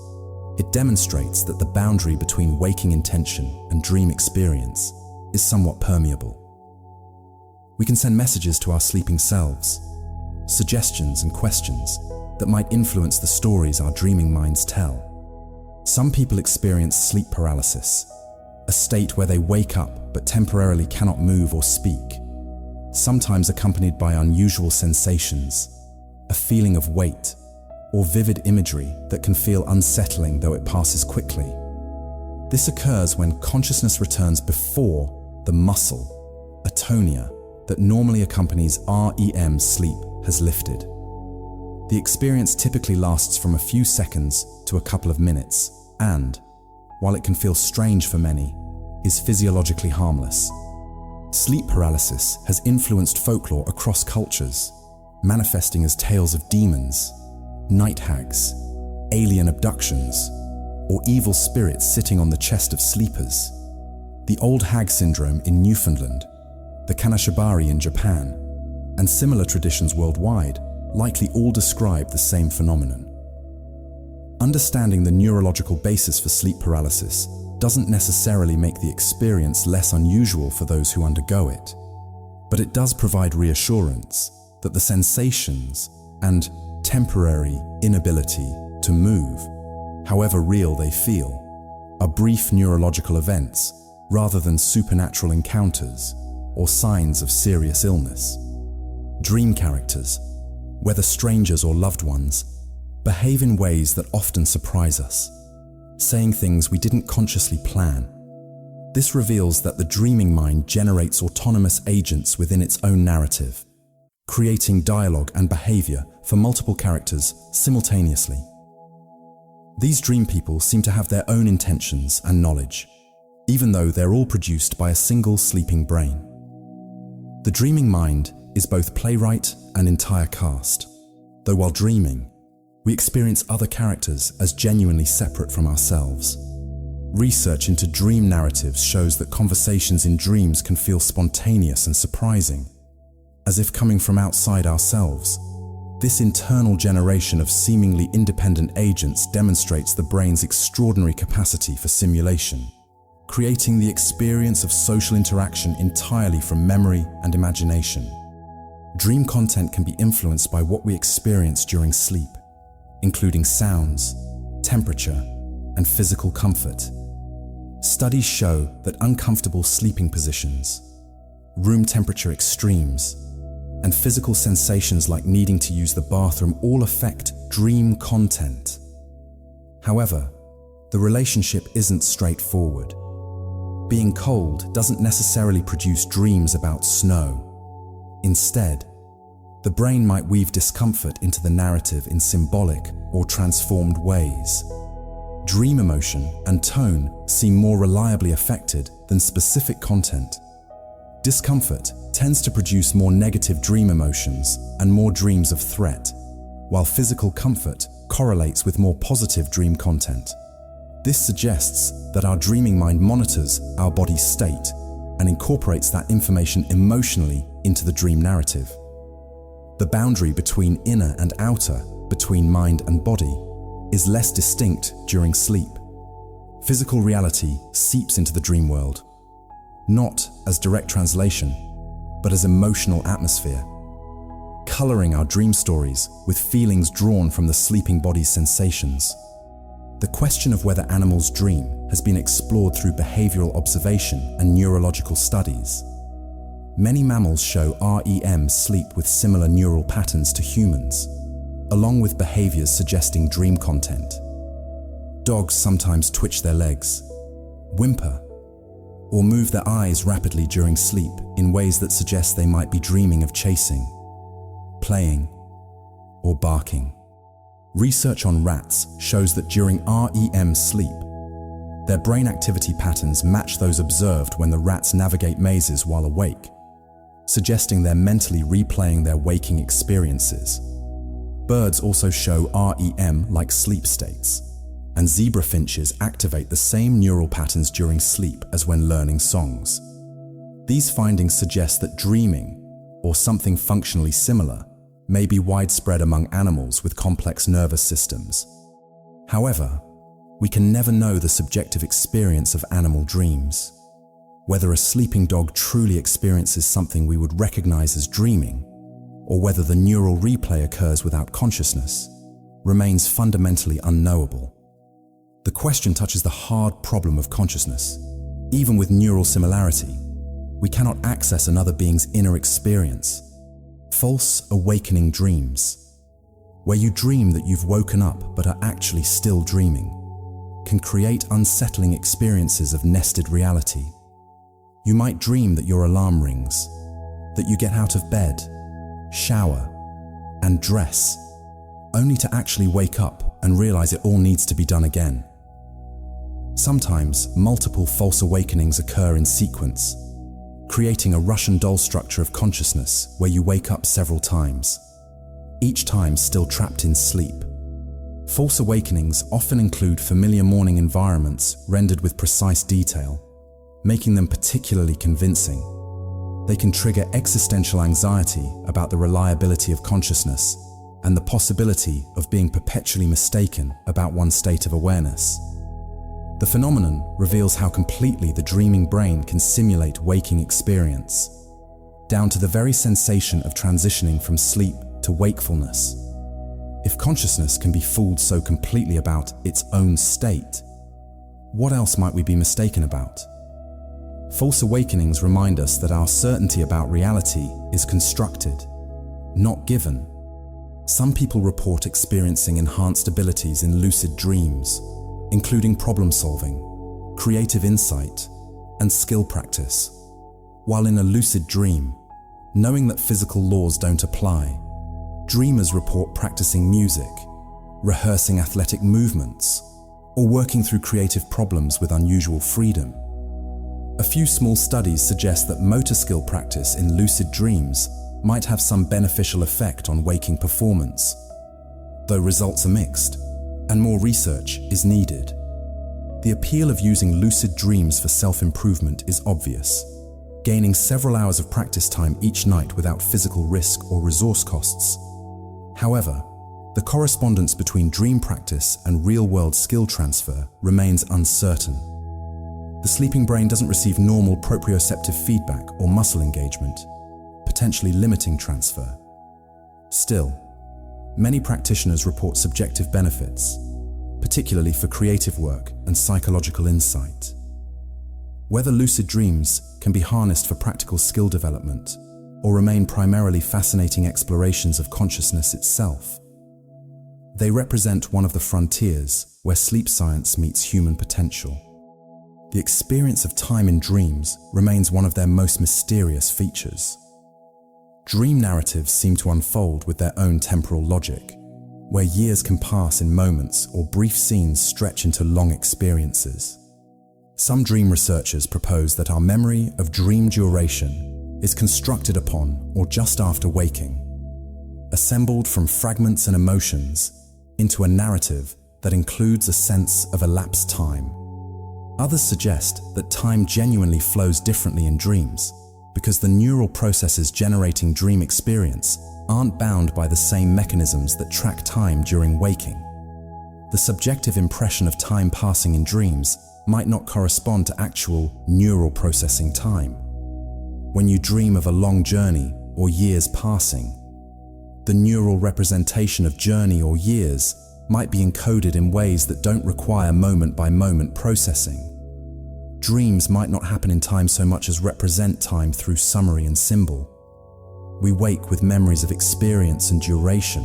it demonstrates that the boundary between waking intention and dream experience is somewhat permeable. We can send messages to our sleeping selves, suggestions and questions that might influence the stories our dreaming minds tell. Some people experience sleep paralysis, a state where they wake up but temporarily cannot move or speak, sometimes accompanied by unusual sensations, a feeling of weight, or vivid imagery that can feel unsettling though it passes quickly. This occurs when consciousness returns before the muscle, atonia, that normally accompanies REM sleep has lifted. The experience typically lasts from a few seconds to a couple of minutes and, while it can feel strange for many, is physiologically harmless. Sleep paralysis has influenced folklore across cultures, manifesting as tales of demons, night hags, alien abductions, or evil spirits sitting on the chest of sleepers. The old hag syndrome in Newfoundland, the Kanashibari in Japan, and similar traditions worldwide likely all describe the same phenomenon. Understanding the neurological basis for sleep paralysis doesn't necessarily make the experience less unusual for those who undergo it, but it does provide reassurance that the sensations and temporary inability to move, however real they feel, are brief neurological events rather than supernatural encounters or signs of serious illness. Dream characters, whether strangers or loved ones, behave in ways that often surprise us, saying things we didn't consciously plan. This reveals that the dreaming mind generates autonomous agents within its own narrative, creating dialogue and behavior for multiple characters simultaneously. These dream people seem to have their own intentions and knowledge, even though they're all produced by a single sleeping brain. The dreaming mind is both playwright and entire cast, though while dreaming, we experience other characters as genuinely separate from ourselves. Research into dream narratives shows that conversations in dreams can feel spontaneous and surprising, as if coming from outside ourselves. This internal generation of seemingly independent agents demonstrates the brain's extraordinary capacity for simulation, creating the experience of social interaction entirely from memory and imagination. Dream content can be influenced by what we experience during sleep, including sounds, temperature, and physical comfort. Studies show that uncomfortable sleeping positions, room temperature extremes, and physical sensations like needing to use the bathroom all affect dream content. However, the relationship isn't straightforward. Being cold doesn't necessarily produce dreams about snow. Instead, the brain might weave discomfort into the narrative in symbolic or transformed ways. Dream emotion and tone seem more reliably affected than specific content. Discomfort tends to produce more negative dream emotions and more dreams of threat, while physical comfort correlates with more positive dream content. This suggests that our dreaming mind monitors our body's state and incorporates that information emotionally into the dream narrative. The boundary between inner and outer, between mind and body, is less distinct during sleep. Physical reality seeps into the dream world, not as direct translation, but as emotional atmosphere, coloring our dream stories with feelings drawn from the sleeping body's sensations. The question of whether animals dream has been explored through behavioral observation and neurological studies. Many mammals show REM sleep with similar neural patterns to humans, along with behaviors suggesting dream content. Dogs sometimes twitch their legs, whimper, or move their eyes rapidly during sleep in ways that suggest they might be dreaming of chasing, playing, or barking. Research on rats shows that during REM sleep, their brain activity patterns match those observed when the rats navigate mazes while awake, suggesting they're mentally replaying their waking experiences. Birds also show REM-like sleep states, and zebra finches activate the same neural patterns during sleep as when learning songs. These findings suggest that dreaming, or something functionally similar, may be widespread among animals with complex nervous systems. However, we can never know the subjective experience of animal dreams. Whether a sleeping dog truly experiences something we would recognize as dreaming, or whether the neural replay occurs without consciousness, remains fundamentally unknowable. The question touches the hard problem of consciousness. Even with neural similarity, we cannot access another being's inner experience. False awakening dreams, where you dream that you've woken up but are actually still dreaming, can create unsettling experiences of nested reality. You might dream that your alarm rings, that you get out of bed, shower, and dress, only to actually wake up and realize it all needs to be done again. Sometimes multiple false awakenings occur in sequence, creating a Russian doll structure of consciousness where you wake up several times, each time still trapped in sleep. False awakenings often include familiar morning environments rendered with precise detail, making them particularly convincing. They can trigger existential anxiety about the reliability of consciousness and the possibility of being perpetually mistaken about one's state of awareness. The phenomenon reveals how completely the dreaming brain can simulate waking experience, down to the very sensation of transitioning from sleep to wakefulness. If consciousness can be fooled so completely about its own state, what else might we be mistaken about? False awakenings remind us that our certainty about reality is constructed, not given. Some people report experiencing enhanced abilities in lucid dreams, including problem solving, creative insight, and skill practice. While in a lucid dream, knowing that physical laws don't apply, dreamers report practicing music, rehearsing athletic movements, or working through creative problems with unusual freedom. A few small studies suggest that motor skill practice in lucid dreams might have some beneficial effect on waking performance, though results are mixed, and more research is needed. The appeal of using lucid dreams for self-improvement is obvious. Gaining several hours of practice time each night without physical risk or resource costs. However, the correspondence between dream practice and real-world skill transfer remains uncertain. The sleeping brain doesn't receive normal proprioceptive feedback or muscle engagement, potentially limiting transfer. Still, many practitioners report subjective benefits, particularly for creative work and psychological insight. Whether lucid dreams can be harnessed for practical skill development or remain primarily fascinating explorations of consciousness itself, they represent one of the frontiers where sleep science meets human potential. The experience of time in dreams remains one of their most mysterious features. Dream narratives seem to unfold with their own temporal logic, where years can pass in moments or brief scenes stretch into long experiences. Some dream researchers propose that our memory of dream duration is constructed upon or just after waking, assembled from fragments and emotions into a narrative that includes a sense of elapsed time. Others suggest that time genuinely flows differently in dreams because the neural processes generating dream experience aren't bound by the same mechanisms that track time during waking. The subjective impression of time passing in dreams might not correspond to actual neural processing time. When you dream of a long journey or years passing, the neural representation of journey or years might be encoded in ways that don't require moment-by-moment processing. Dreams might not happen in time so much as represent time through summary and symbol. We wake with memories of experience and duration,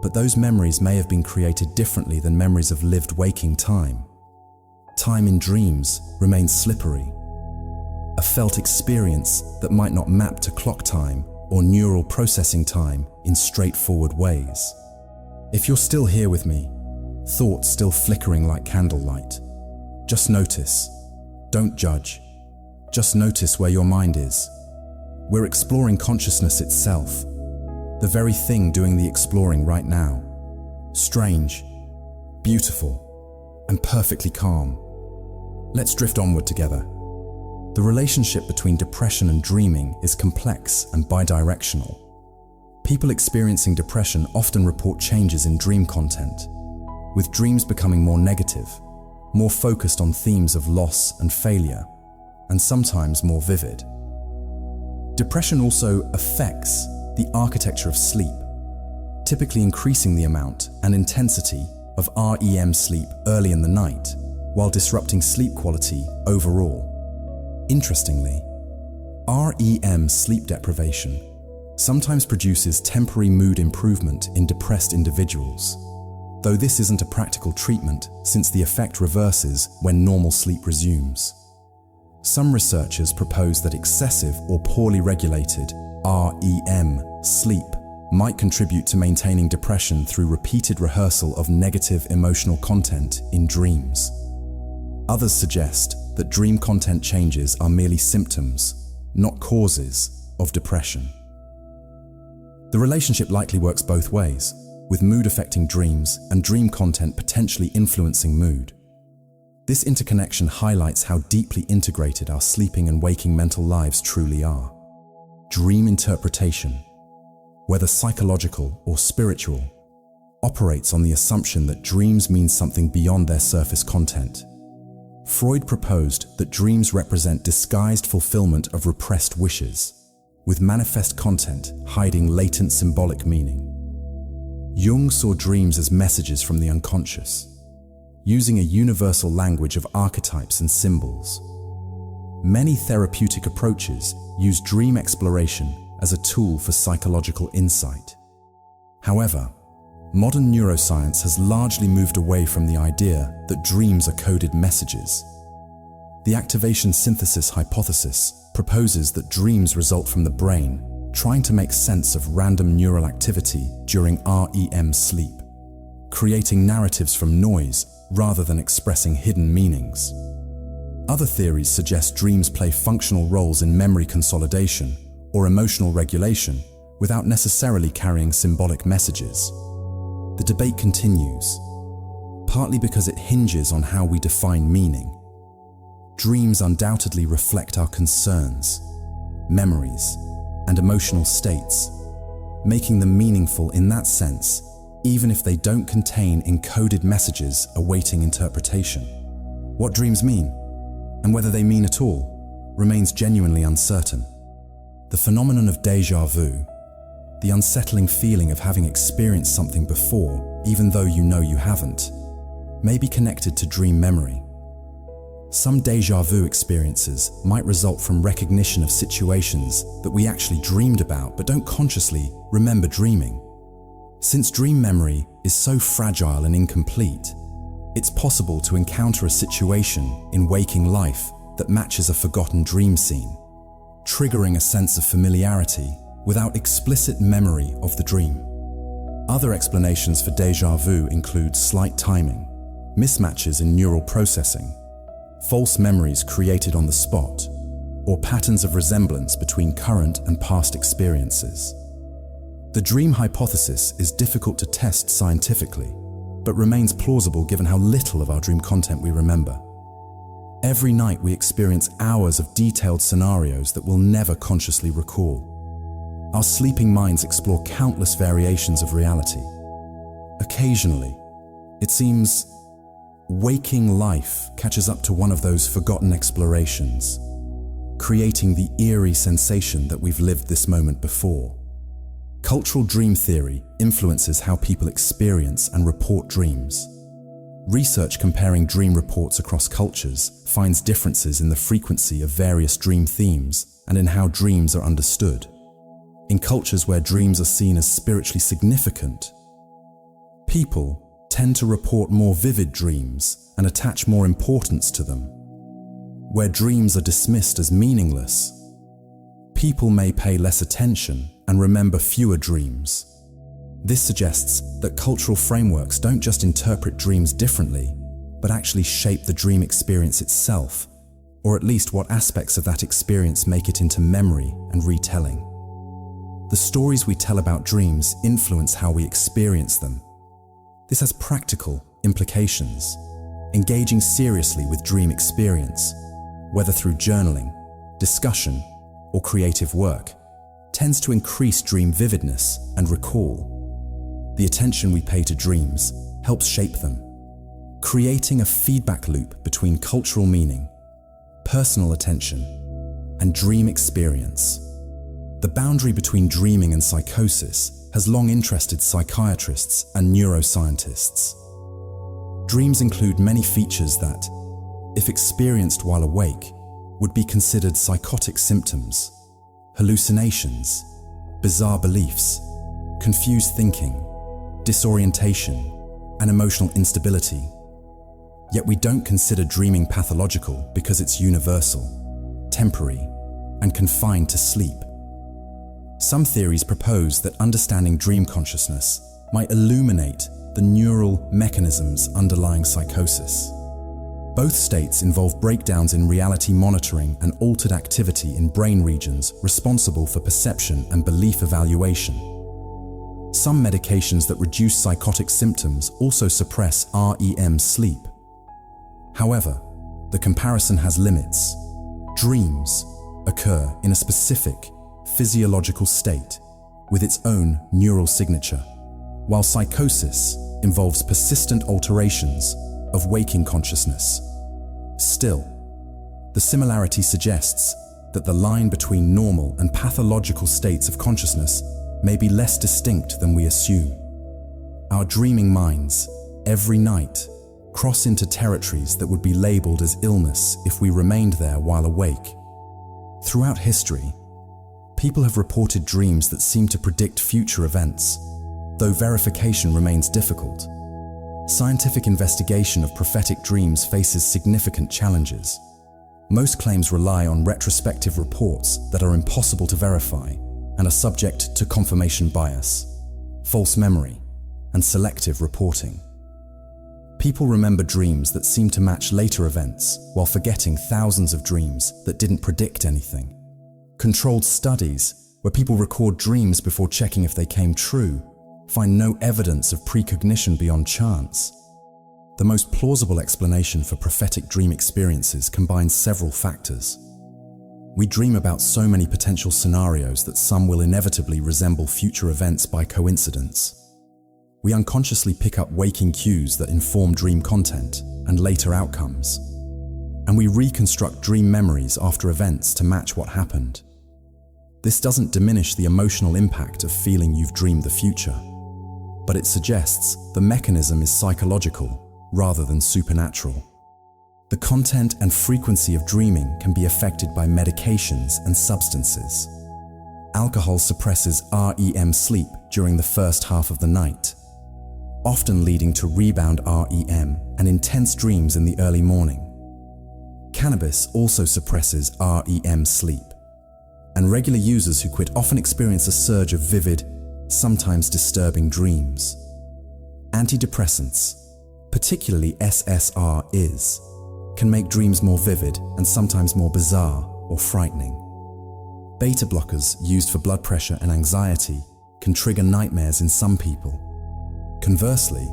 but those memories may have been created differently than memories of lived waking time. Time in dreams remains slippery, a felt experience that might not map to clock time or neural processing time in straightforward ways. If you're still here with me, thoughts still flickering like candlelight, just notice. Don't judge. Just notice where your mind is. We're exploring consciousness itself, the very thing doing the exploring right now. Strange, beautiful, and perfectly calm. Let's drift onward together. The relationship between depression and dreaming is complex and bidirectional. People experiencing depression often report changes in dream content, with dreams becoming more negative, more focused on themes of loss and failure, and sometimes more vivid. Depression also affects the architecture of sleep, typically increasing the amount and intensity of REM sleep early in the night, while disrupting sleep quality overall. Interestingly, REM sleep deprivation sometimes produces temporary mood improvement in depressed individuals, though this isn't a practical treatment since the effect reverses when normal sleep resumes. Some researchers propose that excessive or poorly regulated REM sleep might contribute to maintaining depression through repeated rehearsal of negative emotional content in dreams. Others suggest that dream content changes are merely symptoms, not causes, of depression. The relationship likely works both ways, with mood affecting dreams and dream content potentially influencing mood. This interconnection highlights how deeply integrated our sleeping and waking mental lives truly are. dream interpretation, whether psychological or spiritual, operates on the assumption that dreams mean something beyond their surface content. Freud proposed that dreams represent disguised fulfillment of repressed wishes, with manifest content hiding latent symbolic meaning. Jung saw dreams as messages from the unconscious, using a universal language of archetypes and symbols. Many therapeutic approaches use dream exploration as a tool for psychological insight. However, modern neuroscience has largely moved away from the idea that dreams are coded messages. The activation synthesis hypothesis proposes that dreams result from the brain trying to make sense of random neural activity during REM sleep, creating narratives from noise rather than expressing hidden meanings. Other theories suggest dreams play functional roles in memory consolidation or emotional regulation without necessarily carrying symbolic messages. The debate continues, partly because it hinges on how we define meaning. Dreams undoubtedly reflect our concerns, memories, and emotional states, making them meaningful in that sense, even if they don't contain encoded messages awaiting interpretation. What dreams mean, and whether they mean at all, remains genuinely uncertain. The phenomenon of déjà vu, the unsettling feeling of having experienced something before, even though you know you haven't, may be connected to dream memory. Some déjà vu experiences might result from recognition of situations that we actually dreamed about but don't consciously remember dreaming. Since dream memory is so fragile and incomplete, it's possible to encounter a situation in waking life that matches a forgotten dream scene, triggering a sense of familiarity without explicit memory of the dream. Other explanations for déjà vu include slight timing, mismatches in neural processing, false memories created on the spot, or patterns of resemblance between current and past experiences. The dream hypothesis is difficult to test scientifically, but remains plausible given how little of our dream content we remember. Every night we experience hours of detailed scenarios that we'll never consciously recall. Our sleeping minds explore countless variations of reality. Occasionally, it seems, waking life catches up to one of those forgotten explorations, creating the eerie sensation that we've lived this moment before. Cultural dream theory influences how people experience and report dreams. Research comparing dream reports across cultures finds differences in the frequency of various dream themes and in how dreams are understood. In cultures where dreams are seen as spiritually significant, people tend to report more vivid dreams and attach more importance to them. Where dreams are dismissed as meaningless, people may pay less attention and remember fewer dreams. This suggests that cultural frameworks don't just interpret dreams differently, but actually shape the dream experience itself, or at least what aspects of that experience make it into memory and retelling. The stories we tell about dreams influence how we experience them. This has practical implications. Engaging seriously with dream experience, whether through journaling, discussion, or creative work, tends to increase dream vividness and recall. The attention we pay to dreams helps shape them, creating a feedback loop between cultural meaning, personal attention, and dream experience. The boundary between dreaming and psychosis has long interested psychiatrists and neuroscientists. Dreams include many features that, if experienced while awake, would be considered psychotic symptoms: hallucinations, bizarre beliefs, confused thinking, disorientation, and emotional instability. Yet we don't consider dreaming pathological because it's universal, temporary, and confined to sleep. Some theories propose that understanding dream consciousness might illuminate the neural mechanisms underlying psychosis. Both states involve breakdowns in reality monitoring and altered activity in brain regions responsible for perception and belief evaluation. Some medications that reduce psychotic symptoms also suppress REM sleep. However, the comparison has limits. Dreams occur in a specific, physiological state with its own neural signature, while psychosis involves persistent alterations of waking consciousness. Still, the similarity suggests that the line between normal and pathological states of consciousness may be less distinct than we assume. Our dreaming minds, every night, cross into territories that would be labeled as illness if we remained there while awake. Throughout history, people have reported dreams that seem to predict future events, though verification remains difficult. Scientific investigation of prophetic dreams faces significant challenges. Most claims rely on retrospective reports that are impossible to verify and are subject to confirmation bias, false memory, and selective reporting. People remember dreams that seem to match later events while forgetting thousands of dreams that didn't predict anything. Controlled studies, where people record dreams before checking if they came true, find no evidence of precognition beyond chance. The most plausible explanation for prophetic dream experiences combines several factors. We dream about so many potential scenarios that some will inevitably resemble future events by coincidence. We unconsciously pick up waking cues that inform dream content and later outcomes. And we reconstruct dream memories after events to match what happened. This doesn't diminish the emotional impact of feeling you've dreamed the future, but it suggests the mechanism is psychological rather than supernatural. The content and frequency of dreaming can be affected by medications and substances. Alcohol suppresses REM sleep during the first half of the night, often leading to rebound REM and intense dreams in the early morning. Cannabis also suppresses REM sleep, and regular users who quit often experience a surge of vivid, sometimes disturbing dreams. Antidepressants, particularly SSRIs, can make dreams more vivid and sometimes more bizarre or frightening. Beta blockers used for blood pressure and anxiety can trigger nightmares in some people. Conversely,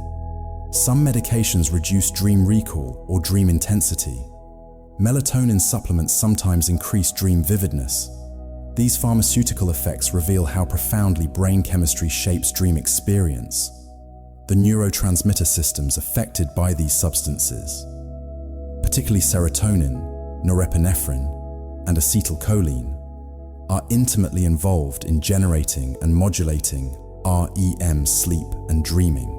some medications reduce dream recall or dream intensity. Melatonin supplements sometimes increase dream vividness. These pharmaceutical effects reveal how profoundly brain chemistry shapes dream experience. The neurotransmitter systems affected by these substances, particularly serotonin, norepinephrine, and acetylcholine, are intimately involved in generating and modulating REM sleep and dreaming.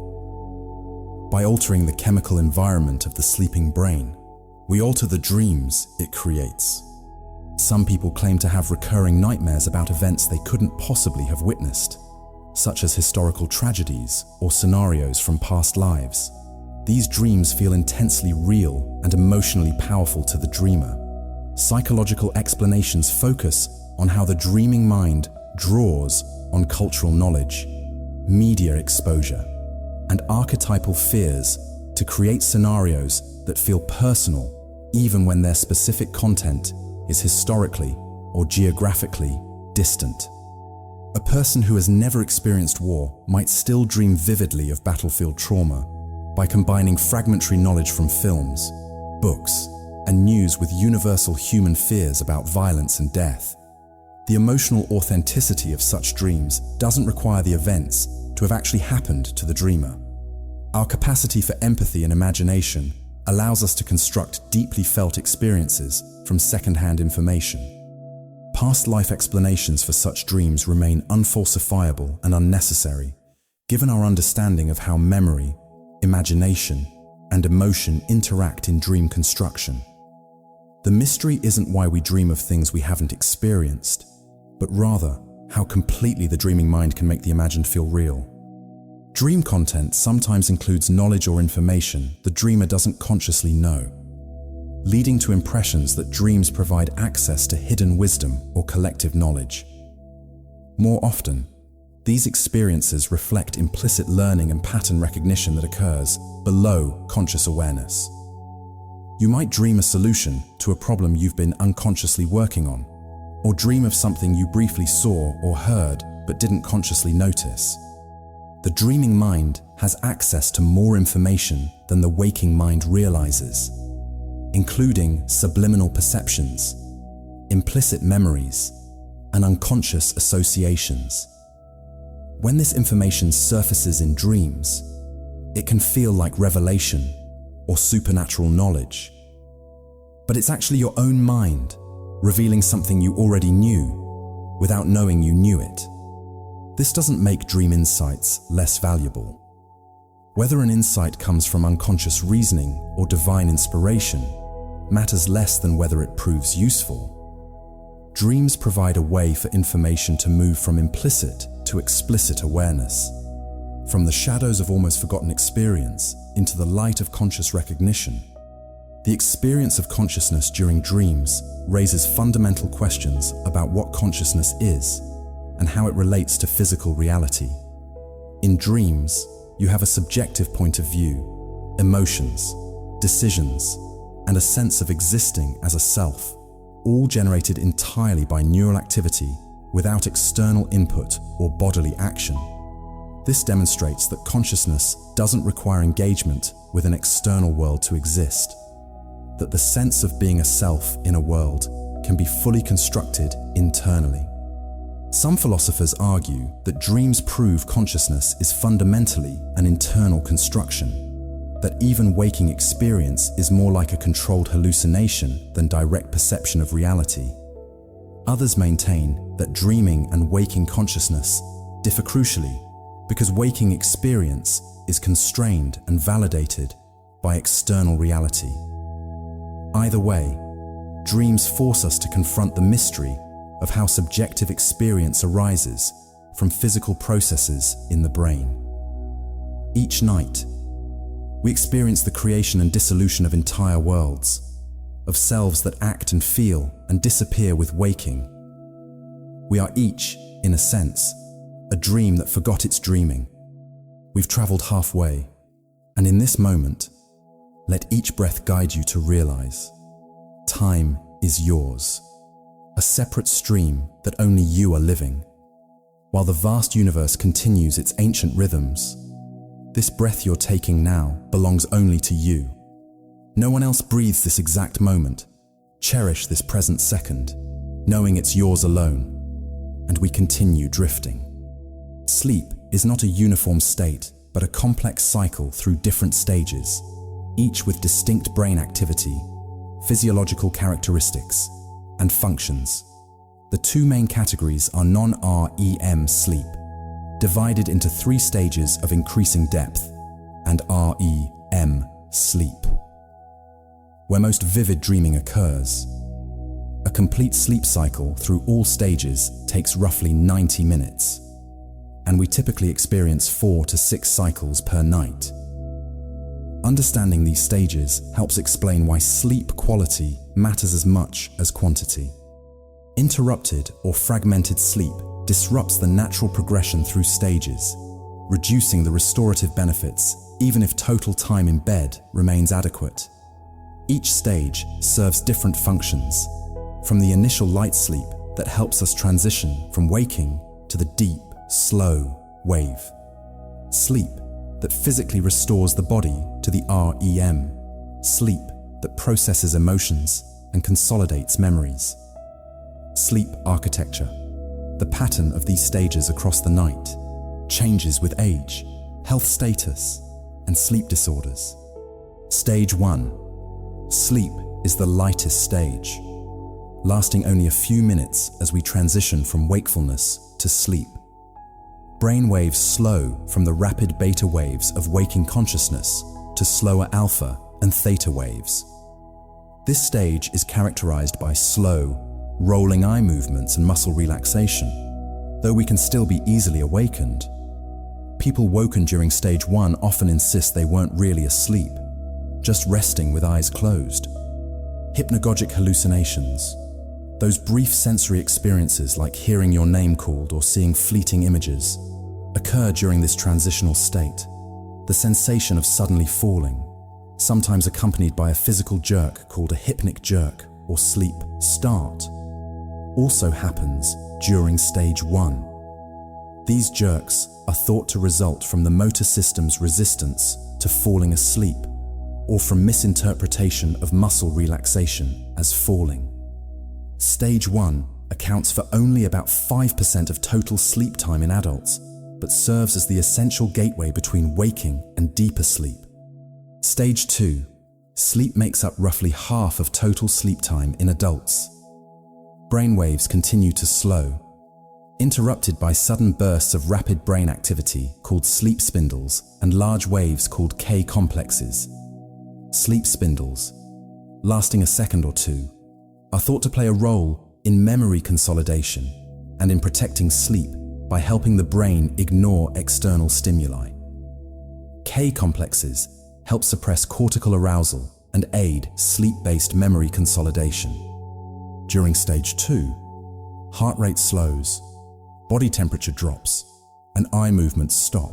By altering the chemical environment of the sleeping brain, we alter the dreams it creates. Some people claim to have recurring nightmares about events they couldn't possibly have witnessed, such as historical tragedies or scenarios from past lives. These dreams feel intensely real and emotionally powerful to the dreamer. Psychological explanations focus on how the dreaming mind draws on cultural knowledge, media exposure, and archetypal fears to create scenarios that feel personal even when their specific content is historically or geographically distant. A person who has never experienced war might still dream vividly of battlefield trauma by combining fragmentary knowledge from films, books, and news with universal human fears about violence and death. The emotional authenticity of such dreams doesn't require the events to have actually happened to the dreamer. Our capacity for empathy and imagination allows us to construct deeply felt experiences from second-hand information. Past life explanations for such dreams remain unfalsifiable and unnecessary, given our understanding of how memory, imagination, and emotion interact in dream construction. The mystery isn't why we dream of things we haven't experienced, but rather how completely the dreaming mind can make the imagined feel real. Dream content sometimes includes knowledge or information the dreamer doesn't consciously know, leading to impressions that dreams provide access to hidden wisdom or collective knowledge. More often, these experiences reflect implicit learning and pattern recognition that occurs below conscious awareness. You might dream a solution to a problem you've been unconsciously working on, or dream of something you briefly saw or heard but didn't consciously notice. The dreaming mind has access to more information than the waking mind realizes, including subliminal perceptions, implicit memories, and unconscious associations. When this information surfaces in dreams, it can feel like revelation or supernatural knowledge. But it's actually your own mind revealing something you already knew without knowing you knew it. This doesn't make dream insights less valuable. Whether an insight comes from unconscious reasoning or divine inspiration matters less than whether it proves useful. Dreams provide a way for information to move from implicit to explicit awareness, from the shadows of almost forgotten experience into the light of conscious recognition. The experience of consciousness during dreams raises fundamental questions about what consciousness is and how it relates to physical reality. In dreams, you have a subjective point of view, emotions, decisions, and a sense of existing as a self, all generated entirely by neural activity without external input or bodily action. This demonstrates that consciousness doesn't require engagement with an external world to exist, that the sense of being a self in a world can be fully constructed internally. Some philosophers argue that dreams prove consciousness is fundamentally an internal construction, that even waking experience is more like a controlled hallucination than direct perception of reality. Others maintain that dreaming and waking consciousness differ crucially because waking experience is constrained and validated by external reality. Either way, dreams force us to confront the mystery of how subjective experience arises from physical processes in the brain. Each night, we experience the creation and dissolution of entire worlds, of selves that act and feel and disappear with waking. We are each, in a sense, a dream that forgot its dreaming. We've traveled halfway, and in this moment, let each breath guide you to realize time is yours, a separate stream that only you are living. While the vast universe continues its ancient rhythms, this breath you're taking now belongs only to you. No one else breathes this exact moment. Cherish this present second, knowing it's yours alone, and we continue drifting. Sleep is not a uniform state, but a complex cycle through different stages, each with distinct brain activity, physiological characteristics, and functions. The two main categories are non-REM sleep, divided into 3 stages of increasing depth, and REM sleep, where most vivid dreaming occurs. A complete sleep cycle through all stages takes roughly 90 minutes, and we typically experience 4 to 6 cycles per night. Understanding these stages helps explain why sleep quality matters as much as quantity. Interrupted or fragmented sleep disrupts the natural progression through stages, reducing the restorative benefits even if total time in bed remains adequate. Each stage serves different functions, from the initial light sleep that helps us transition from waking to the deep, slow wave sleep that physically restores the body to the REM sleep that processes emotions and consolidates memories. Sleep architecture. The pattern of these stages across the night changes with age, health status, and sleep disorders. Stage 1. Sleep is the lightest stage, lasting only a few minutes as we transition from wakefulness to sleep. Brain waves slow from the rapid beta waves of waking consciousness to slower alpha and theta waves. This stage is characterized by slow, rolling eye movements and muscle relaxation, though we can still be easily awakened. People woken during stage 1 often insist they weren't really asleep, just resting with eyes closed. Hypnagogic hallucinations. Those brief sensory experiences like hearing your name called or seeing fleeting images occur during this transitional state. The sensation of suddenly falling, sometimes accompanied by a physical jerk called a hypnic jerk or sleep start, also happens during stage 1. These jerks are thought to result from the motor system's resistance to falling asleep or from misinterpretation of muscle relaxation as falling. Stage 1 accounts for only about 5% of total sleep time in adults, but serves as the essential gateway between waking and deeper sleep. Stage 2. Sleep makes up roughly half of total sleep time in adults. Brainwaves continue to slow, interrupted by sudden bursts of rapid brain activity called sleep spindles and large waves called K-complexes. Sleep spindles, lasting a second or two, are thought to play a role in memory consolidation and in protecting sleep by helping the brain ignore external stimuli. K-complexes help suppress cortical arousal and aid sleep-based memory consolidation. During stage 2, heart rate slows, body temperature drops, and eye movements stop.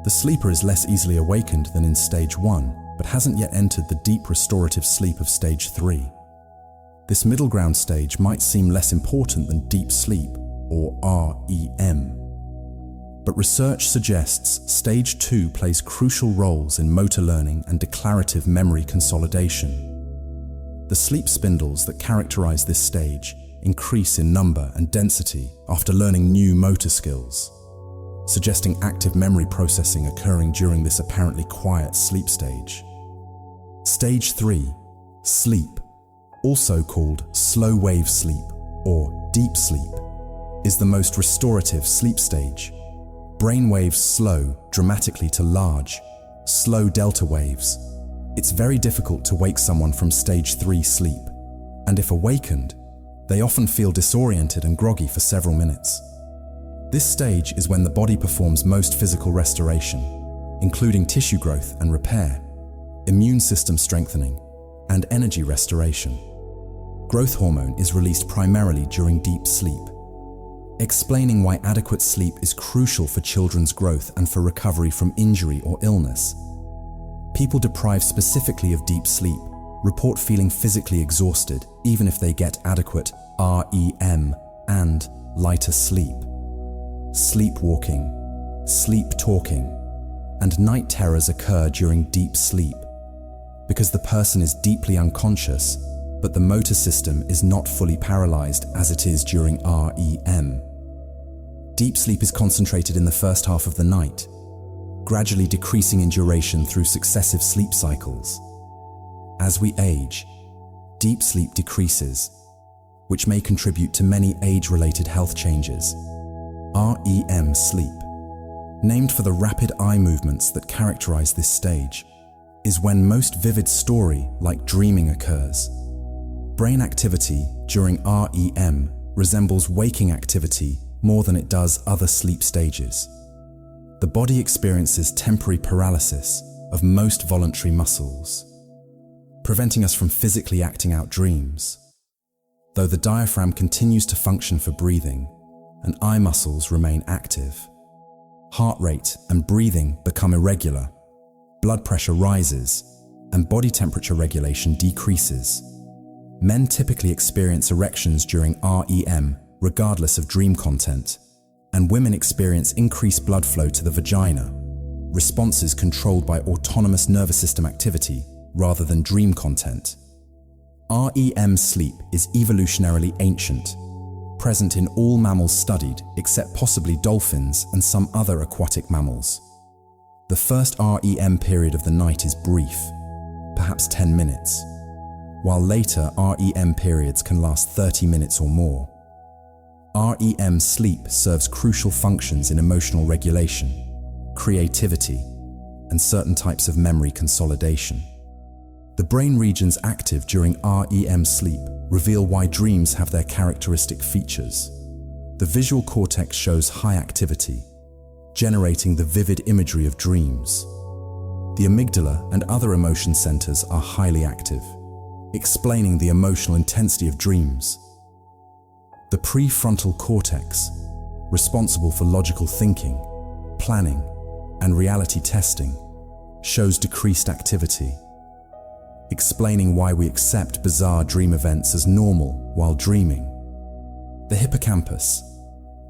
The sleeper is less easily awakened than in stage 1, but hasn't yet entered the deep restorative sleep of stage 3. This middle ground stage might seem less important than deep sleep, or REM. But research suggests stage 2 plays crucial roles in motor learning and declarative memory consolidation. The sleep spindles that characterize this stage increase in number and density after learning new motor skills, suggesting active memory processing occurring during this apparently quiet sleep stage. Stage 3, sleep, also called slow wave sleep or deep sleep, is the most restorative sleep stage. Brain waves slow dramatically to large, slow delta waves. It's very difficult to wake someone from stage 3 sleep, and if awakened, they often feel disoriented and groggy for several minutes. This stage is when the body performs most physical restoration, including tissue growth and repair, immune system strengthening, and energy restoration. Growth hormone is released primarily during deep sleep, explaining why adequate sleep is crucial for children's growth and for recovery from injury or illness. People deprived specifically of deep sleep report feeling physically exhausted even if they get adequate REM and lighter sleep. Sleepwalking, sleep talking, and night terrors occur during deep sleep because the person is deeply unconscious, but the motor system is not fully paralyzed as it is during REM. Deep sleep is concentrated in the first half of the night, gradually decreasing in duration through successive sleep cycles. As we age, deep sleep decreases, which may contribute to many age-related health changes. REM sleep, named for the rapid eye movements that characterize this stage, is when most vivid story, like dreaming, occurs. Brain activity during REM resembles waking activity more than it does other sleep stages. The body experiences temporary paralysis of most voluntary muscles, preventing us from physically acting out dreams, though the diaphragm continues to function for breathing and eye muscles remain active. Heart rate and breathing become irregular, blood pressure rises, and body temperature regulation decreases. Men typically experience erections during REM regardless of dream content, and women experience increased blood flow to the vagina, responses controlled by autonomous nervous system activity rather than dream content. REM sleep is evolutionarily ancient, present in all mammals studied except possibly dolphins and some other aquatic mammals. The first REM period of the night is brief, perhaps 10 minutes, while later REM periods can last 30 minutes or more. REM sleep serves crucial functions in emotional regulation, creativity, and certain types of memory consolidation. The brain regions active during REM sleep reveal why dreams have their characteristic features. The visual cortex shows high activity, generating the vivid imagery of dreams. The amygdala and other emotion centers are highly active, explaining the emotional intensity of dreams. The prefrontal cortex, responsible for logical thinking, planning, and reality testing, shows decreased activity, explaining why we accept bizarre dream events as normal while dreaming. The hippocampus,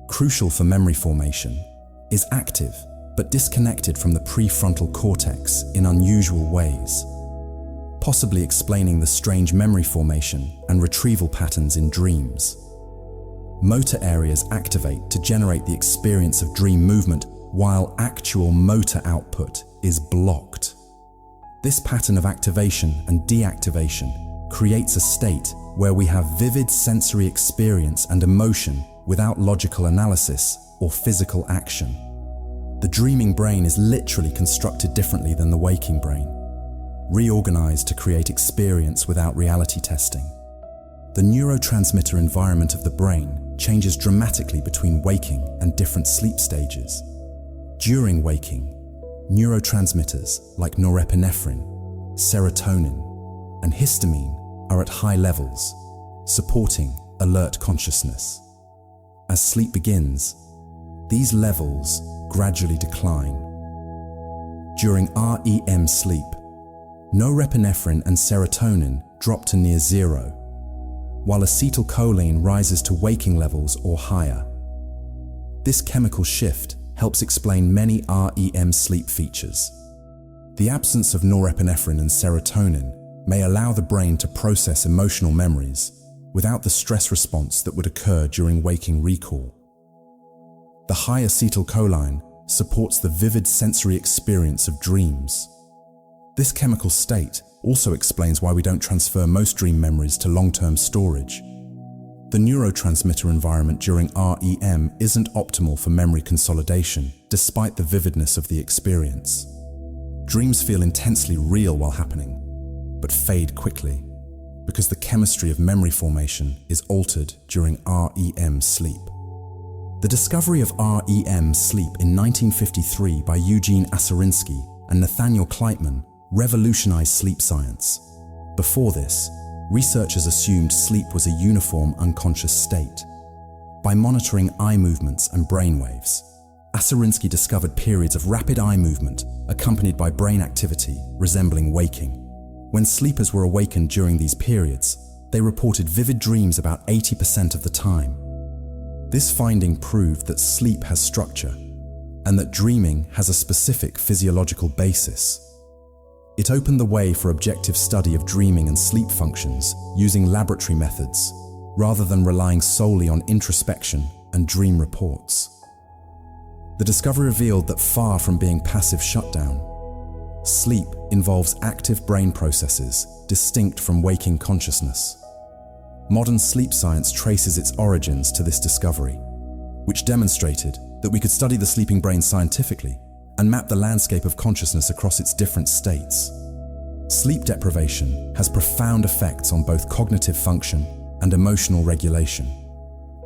crucial for memory formation, is active but disconnected from the prefrontal cortex in unusual ways, possibly explaining the strange memory formation and retrieval patterns in dreams. motor areas activate to generate the experience of dream movement, while actual motor output is blocked. This pattern of activation and deactivation creates a state where we have vivid sensory experience and emotion without logical analysis or physical action. The dreaming brain is literally constructed differently than the waking brain, reorganized to create experience without reality testing. The neurotransmitter environment of the brain changes dramatically between waking and different sleep stages. During waking, neurotransmitters like norepinephrine, serotonin, and histamine are at high levels, supporting alert consciousness. As sleep begins, these levels gradually decline. During REM sleep, norepinephrine and serotonin drop to near zero, while acetylcholine rises to waking levels or higher. This chemical shift helps explain many REM sleep features. The absence of norepinephrine and serotonin may allow the brain to process emotional memories without the stress response that would occur during waking recall. The high acetylcholine supports the vivid sensory experience of dreams. This chemical state also explains why we don't transfer most dream memories to long-term storage. The neurotransmitter environment during REM isn't optimal for memory consolidation, despite the vividness of the experience. Dreams feel intensely real while happening, but fade quickly, because the chemistry of memory formation is altered during REM sleep. The discovery of REM sleep in 1953 by Eugene Aserinsky and Nathaniel Kleitman revolutionized sleep science. Before this, researchers assumed sleep was a uniform unconscious state. By monitoring eye movements and brain waves, Aserinsky discovered periods of rapid eye movement accompanied by brain activity resembling waking. When sleepers were awakened during these periods, they reported vivid dreams about 80% of the time. This finding proved that sleep has structure and that dreaming has a specific physiological basis. It opened the way for objective study of dreaming and sleep functions using laboratory methods, rather than relying solely on introspection and dream reports. The discovery revealed that far from being passive shutdown, sleep involves active brain processes distinct from waking consciousness. Modern sleep science traces its origins to this discovery, which demonstrated that we could study the sleeping brain scientifically and map the landscape of consciousness across its different states. Sleep deprivation has profound effects on both cognitive function and emotional regulation.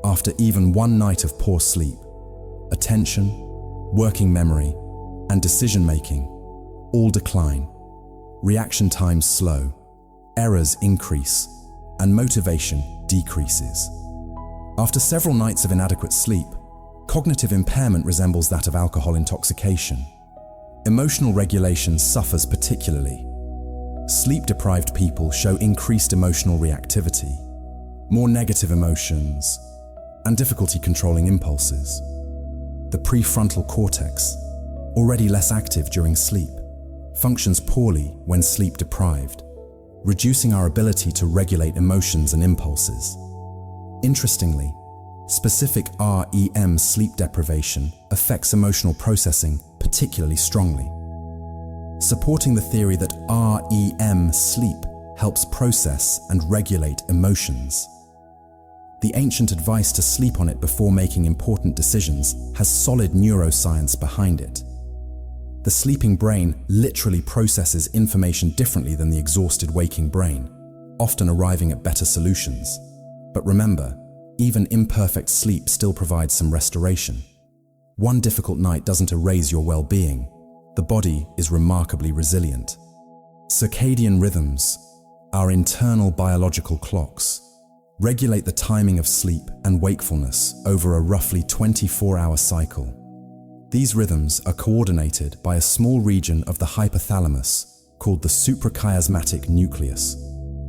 After even one night of poor sleep, attention, working memory, and decision-making all decline. Reaction times slow, errors increase, and motivation decreases. After several nights of inadequate sleep, cognitive impairment resembles that of alcohol intoxication. Emotional regulation suffers particularly. Sleep-deprived people show increased emotional reactivity, more negative emotions, and difficulty controlling impulses. The prefrontal cortex, already less active during sleep, functions poorly when sleep-deprived, reducing our ability to regulate emotions and impulses. Interestingly, specific REM sleep deprivation affects emotional processing particularly strongly, supporting the theory that REM sleep helps process and regulate emotions. The ancient advice to sleep on it before making important decisions has solid neuroscience behind it. The sleeping brain literally processes information differently than the exhausted waking brain, often arriving at better solutions. But remember, even imperfect sleep still provides some restoration. One difficult night doesn't erase your well-being. The body is remarkably resilient. Circadian rhythms, our internal biological clocks, regulate the timing of sleep and wakefulness over a roughly 24-hour cycle. These rhythms are coordinated by a small region of the hypothalamus called the suprachiasmatic nucleus,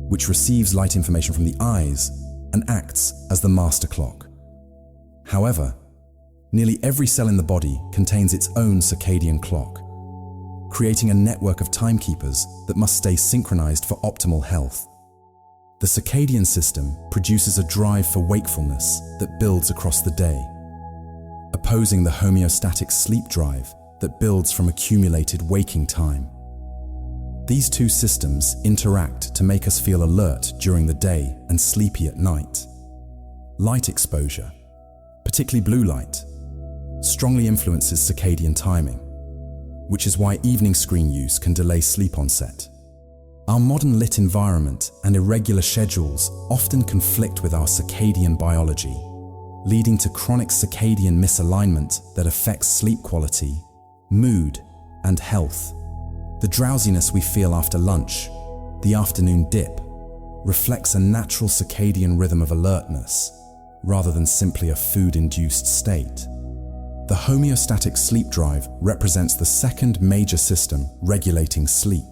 which receives light information from the eyes and acts as the master clock. However, nearly every cell in the body contains its own circadian clock, creating a network of timekeepers that must stay synchronized for optimal health. The circadian system produces a drive for wakefulness that builds across the day, opposing the homeostatic sleep drive that builds from accumulated waking time. These two systems interact to make us feel alert during the day and sleepy at night. Light exposure, particularly blue light, strongly influences circadian timing, which is why evening screen use can delay sleep onset. Our modern lit environment and irregular schedules often conflict with our circadian biology, leading to chronic circadian misalignment that affects sleep quality, mood, and health. The drowsiness we feel after lunch, the afternoon dip, reflects a natural circadian rhythm of alertness, rather than simply a food-induced state. The homeostatic sleep drive represents the second major system regulating sleep.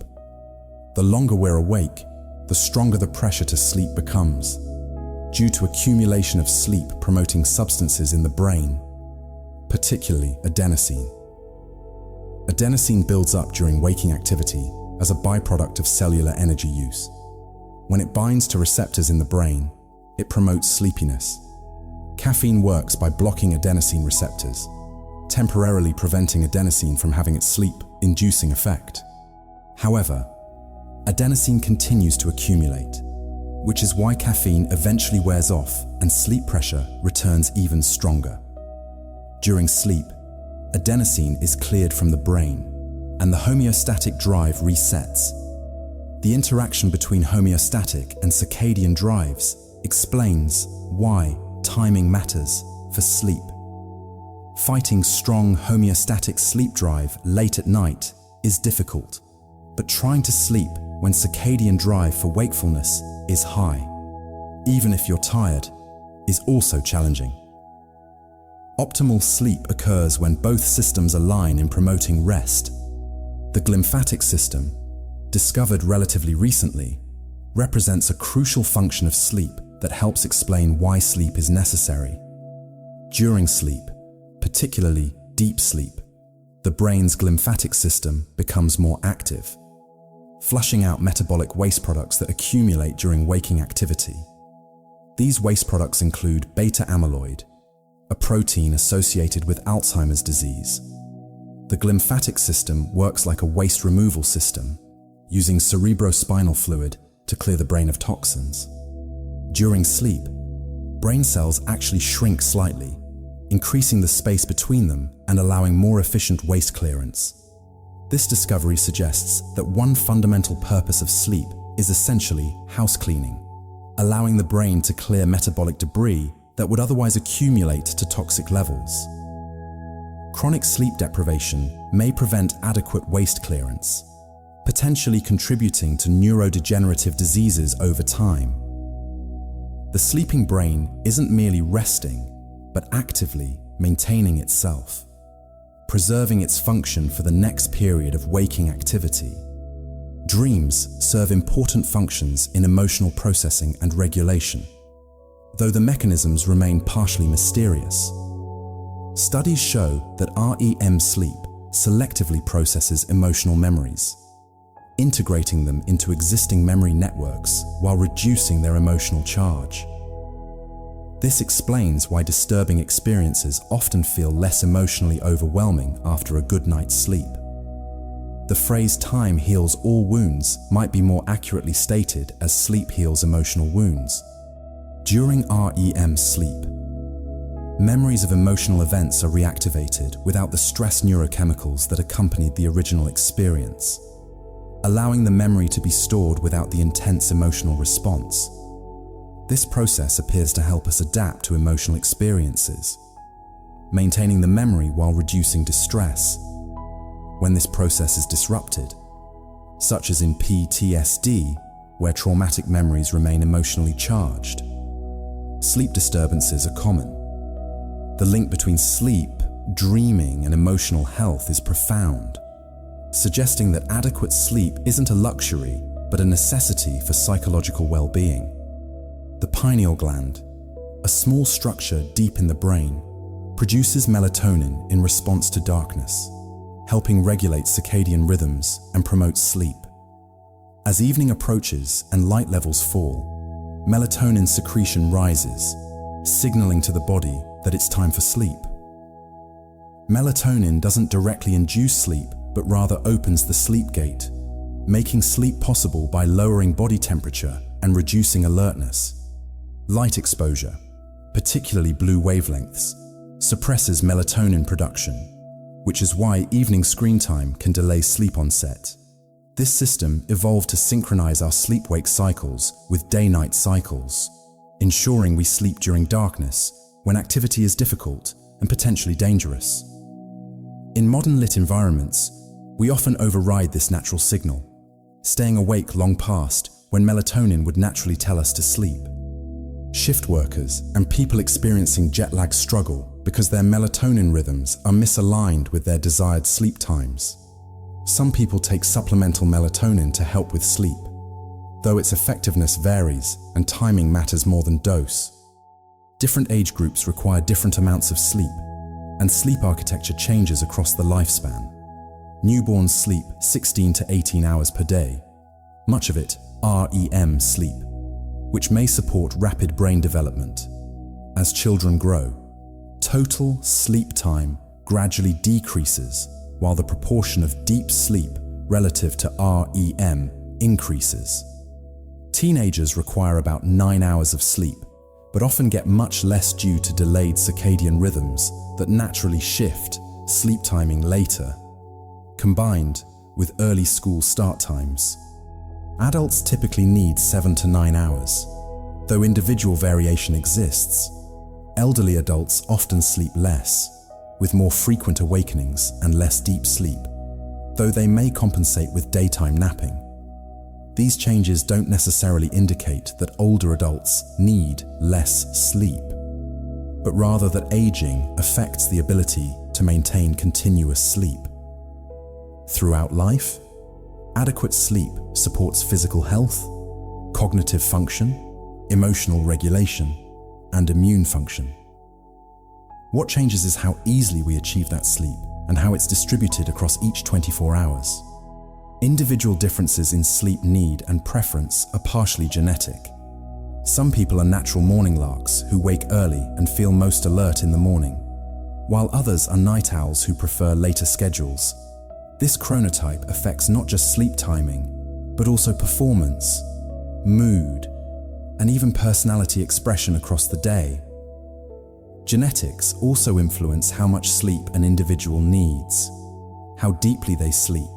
The longer we're awake, the stronger the pressure to sleep becomes, due to accumulation of sleep-promoting substances in the brain, particularly adenosine. Adenosine builds up during waking activity as a byproduct of cellular energy use. When it binds to receptors in the brain, it promotes sleepiness. Caffeine works by blocking adenosine receptors, temporarily preventing adenosine from having its sleep-inducing effect. However, adenosine continues to accumulate, which is why caffeine eventually wears off and sleep pressure returns even stronger. During sleep, adenosine is cleared from the brain, and the homeostatic drive resets. The interaction between homeostatic and circadian drives explains why timing matters for sleep. Fighting strong homeostatic sleep drive late at night is difficult, but trying to sleep when circadian drive for wakefulness is high, even if you're tired, is also challenging. Optimal sleep occurs when both systems align in promoting rest. The glymphatic system, discovered relatively recently, represents a crucial function of sleep that helps explain why sleep is necessary. During sleep, particularly deep sleep, the brain's glymphatic system becomes more active, flushing out metabolic waste products that accumulate during waking activity. These waste products include beta amyloid, a protein associated with Alzheimer's disease. The glymphatic system works like a waste removal system, using cerebrospinal fluid to clear the brain of toxins. During sleep, brain cells actually shrink slightly, increasing the space between them and allowing more efficient waste clearance. This discovery suggests that one fundamental purpose of sleep is essentially house cleaning, allowing the brain to clear metabolic debris that would otherwise accumulate to toxic levels. Chronic sleep deprivation may prevent adequate waste clearance, potentially contributing to neurodegenerative diseases over time. The sleeping brain isn't merely resting, but actively maintaining itself, preserving its function for the next period of waking activity. Dreams serve important functions in emotional processing and regulation, though the mechanisms remain partially mysterious. Studies show that REM sleep selectively processes emotional memories, integrating them into existing memory networks while reducing their emotional charge. This explains why disturbing experiences often feel less emotionally overwhelming after a good night's sleep. The phrase "time heals all wounds" might be more accurately stated as "sleep heals emotional wounds." During REM sleep, memories of emotional events are reactivated without the stress neurochemicals that accompanied the original experience, allowing the memory to be stored without the intense emotional response. This process appears to help us adapt to emotional experiences, maintaining the memory while reducing distress. When this process is disrupted, such as in PTSD, where traumatic memories remain emotionally charged, sleep disturbances are common. The link between sleep, dreaming, and emotional health is profound, suggesting that adequate sleep isn't a luxury, but a necessity for psychological well-being. The pineal gland, a small structure deep in the brain, produces melatonin in response to darkness, helping regulate circadian rhythms and promote sleep. As evening approaches and light levels fall, melatonin secretion rises, signaling to the body that it's time for sleep. Melatonin doesn't directly induce sleep, but rather opens the sleep gate, making sleep possible by lowering body temperature and reducing alertness. Light exposure, particularly blue wavelengths, suppresses melatonin production, which is why evening screen time can delay sleep onset. This system evolved to synchronize our sleep-wake cycles with day-night cycles, ensuring we sleep during darkness when activity is difficult and potentially dangerous. In modern lit environments, we often override this natural signal, staying awake long past when melatonin would naturally tell us to sleep. Shift workers and people experiencing jet lag struggle because their melatonin rhythms are misaligned with their desired sleep times. Some people take supplemental melatonin to help with sleep, though its effectiveness varies and timing matters more than dose. Different age groups require different amounts of sleep, and sleep architecture changes across the lifespan. Newborns sleep 16 to 18 hours per day, much of it REM sleep, which may support rapid brain development. As children grow, total sleep time gradually decreases while the proportion of deep sleep relative to REM increases. Teenagers require about 9 hours of sleep, but often get much less due to delayed circadian rhythms that naturally shift sleep timing later, combined with early school start times. Adults typically need 7 to 9 hours. Though individual variation exists, elderly adults often sleep less, with more frequent awakenings and less deep sleep, though they may compensate with daytime napping. These changes don't necessarily indicate that older adults need less sleep, but rather that aging affects the ability to maintain continuous sleep. Throughout life, adequate sleep supports physical health, cognitive function, emotional regulation, and immune function. What changes is how easily we achieve that sleep and how it's distributed across each 24 hours. Individual differences in sleep need and preference are partially genetic. Some people are natural morning larks who wake early and feel most alert in the morning, while others are night owls who prefer later schedules. This chronotype affects not just sleep timing, but also performance, mood, and even personality expression across the day. Genetics also influence how much sleep an individual needs, how deeply they sleep,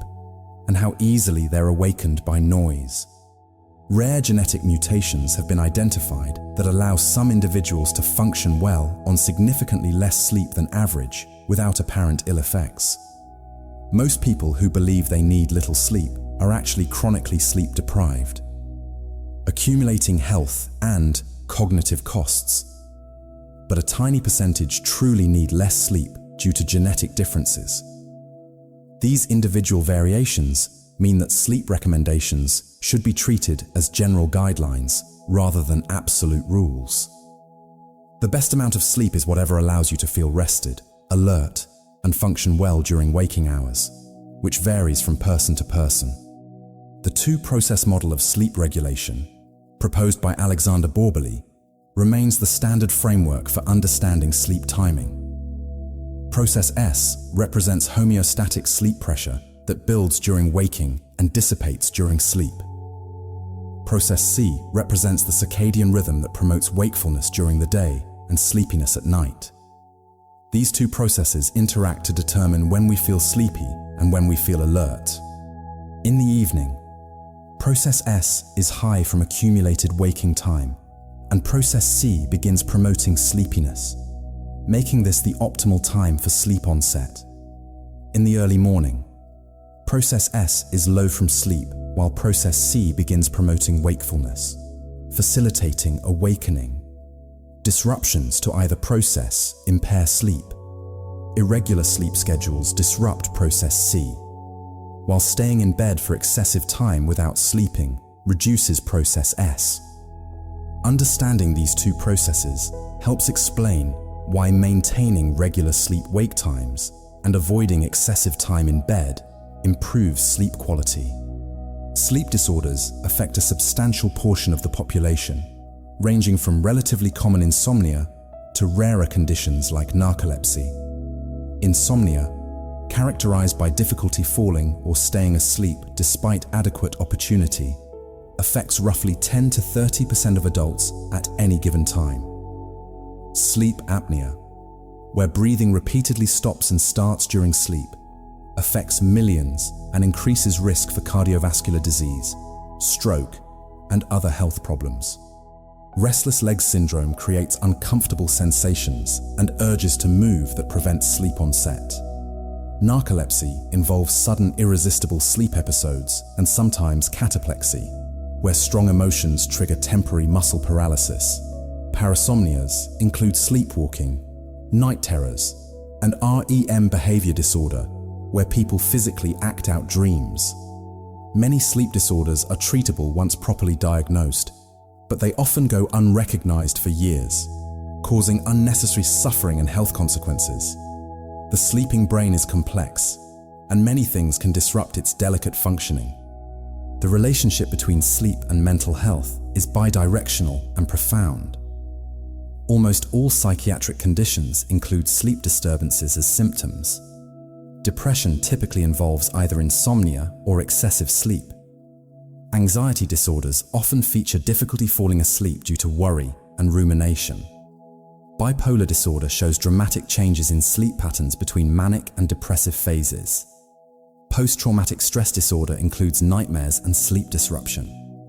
and how easily they're awakened by noise. Rare genetic mutations have been identified that allow some individuals to function well on significantly less sleep than average without apparent ill effects. Most people who believe they need little sleep are actually chronically sleep deprived, accumulating health and cognitive costs. But a tiny percentage truly need less sleep due to genetic differences. These individual variations mean that sleep recommendations should be treated as general guidelines rather than absolute rules. The best amount of sleep is whatever allows you to feel rested, alert, and function well during waking hours, which varies from person to person. The two-process model of sleep regulation, proposed by Alexander Borbely, remains the standard framework for understanding sleep timing. Process S represents homeostatic sleep pressure that builds during waking and dissipates during sleep. Process C represents the circadian rhythm that promotes wakefulness during the day and sleepiness at night. These two processes interact to determine when we feel sleepy and when we feel alert. In the evening, Process S is high from accumulated waking time, and Process C begins promoting sleepiness, making this the optimal time for sleep onset. In the early morning, Process S is low from sleep, while Process C begins promoting wakefulness, facilitating awakening. Disruptions to either process impair sleep. Irregular sleep schedules disrupt Process C, while staying in bed for excessive time without sleeping reduces Process S. Understanding these two processes helps explain why maintaining regular sleep-wake times and avoiding excessive time in bed improves sleep quality. Sleep disorders affect a substantial portion of the population, ranging from relatively common insomnia to rarer conditions like narcolepsy. Insomnia, characterized by difficulty falling or staying asleep despite adequate opportunity, affects roughly 10 to 30% of adults at any given time. Sleep apnea, where breathing repeatedly stops and starts during sleep, affects millions and increases risk for cardiovascular disease, stroke, and other health problems. Restless leg syndrome creates uncomfortable sensations and urges to move that prevent sleep onset. Narcolepsy involves sudden irresistible sleep episodes and sometimes cataplexy, where strong emotions trigger temporary muscle paralysis. Parasomnias include sleepwalking, night terrors, and REM behavior disorder, where people physically act out dreams. Many sleep disorders are treatable once properly diagnosed, but they often go unrecognized for years, causing unnecessary suffering and health consequences. The sleeping brain is complex, and many things can disrupt its delicate functioning. The relationship between sleep and mental health is bidirectional and profound. Almost all psychiatric conditions include sleep disturbances as symptoms. Depression typically involves either insomnia or excessive sleep. Anxiety disorders often feature difficulty falling asleep due to worry and rumination. Bipolar disorder shows dramatic changes in sleep patterns between manic and depressive phases. Post-traumatic stress disorder includes nightmares and sleep disruption.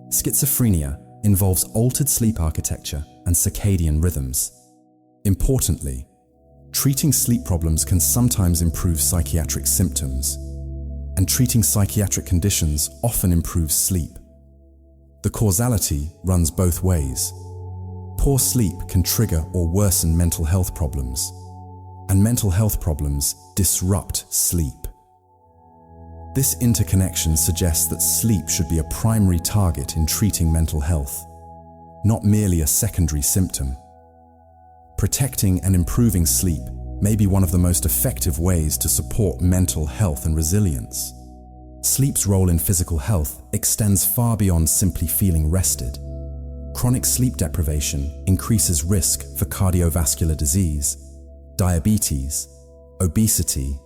Schizophrenia involves altered sleep architecture and circadian rhythms. Importantly, treating sleep problems can sometimes improve psychiatric symptoms, and treating psychiatric conditions often improves sleep. The causality runs both ways. Poor sleep can trigger or worsen mental health problems, and mental health problems disrupt sleep. This interconnection suggests that sleep should be a primary target in treating mental health, not merely a secondary symptom. Protecting and improving sleep may be one of the most effective ways to support mental health and resilience. Sleep's role in physical health extends far beyond simply feeling rested. Chronic sleep deprivation increases risk for cardiovascular disease, diabetes, obesity,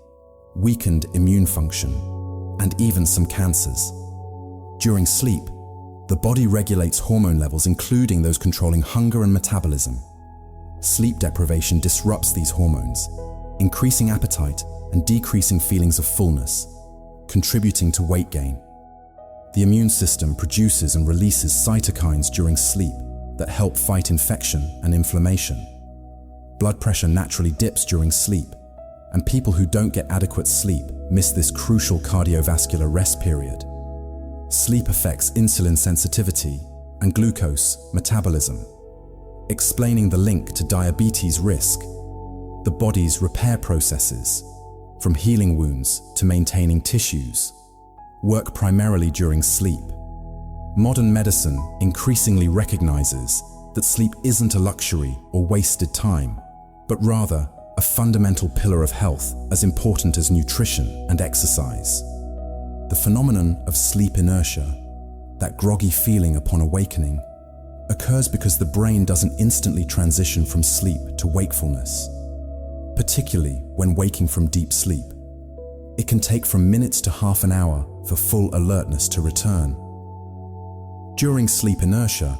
weakened immune function, and even some cancers. During sleep, the body regulates hormone levels, including those controlling hunger and metabolism. Sleep deprivation disrupts these hormones, increasing appetite and decreasing feelings of fullness, contributing to weight gain. The immune system produces and releases cytokines during sleep that help fight infection and inflammation. Blood pressure naturally dips during sleep, and people who don't get adequate sleep miss this crucial cardiovascular rest period. Sleep affects insulin sensitivity and glucose metabolism, explaining the link to diabetes risk. The body's repair processes, from healing wounds to maintaining tissues, work primarily during sleep. Modern medicine increasingly recognizes that sleep isn't a luxury or wasted time, but rather a fundamental pillar of health as important as nutrition and exercise. The phenomenon of sleep inertia, that groggy feeling upon awakening, occurs because the brain doesn't instantly transition from sleep to wakefulness. Particularly when waking from deep sleep, it can take from minutes to half an hour for full alertness to return. During sleep inertia,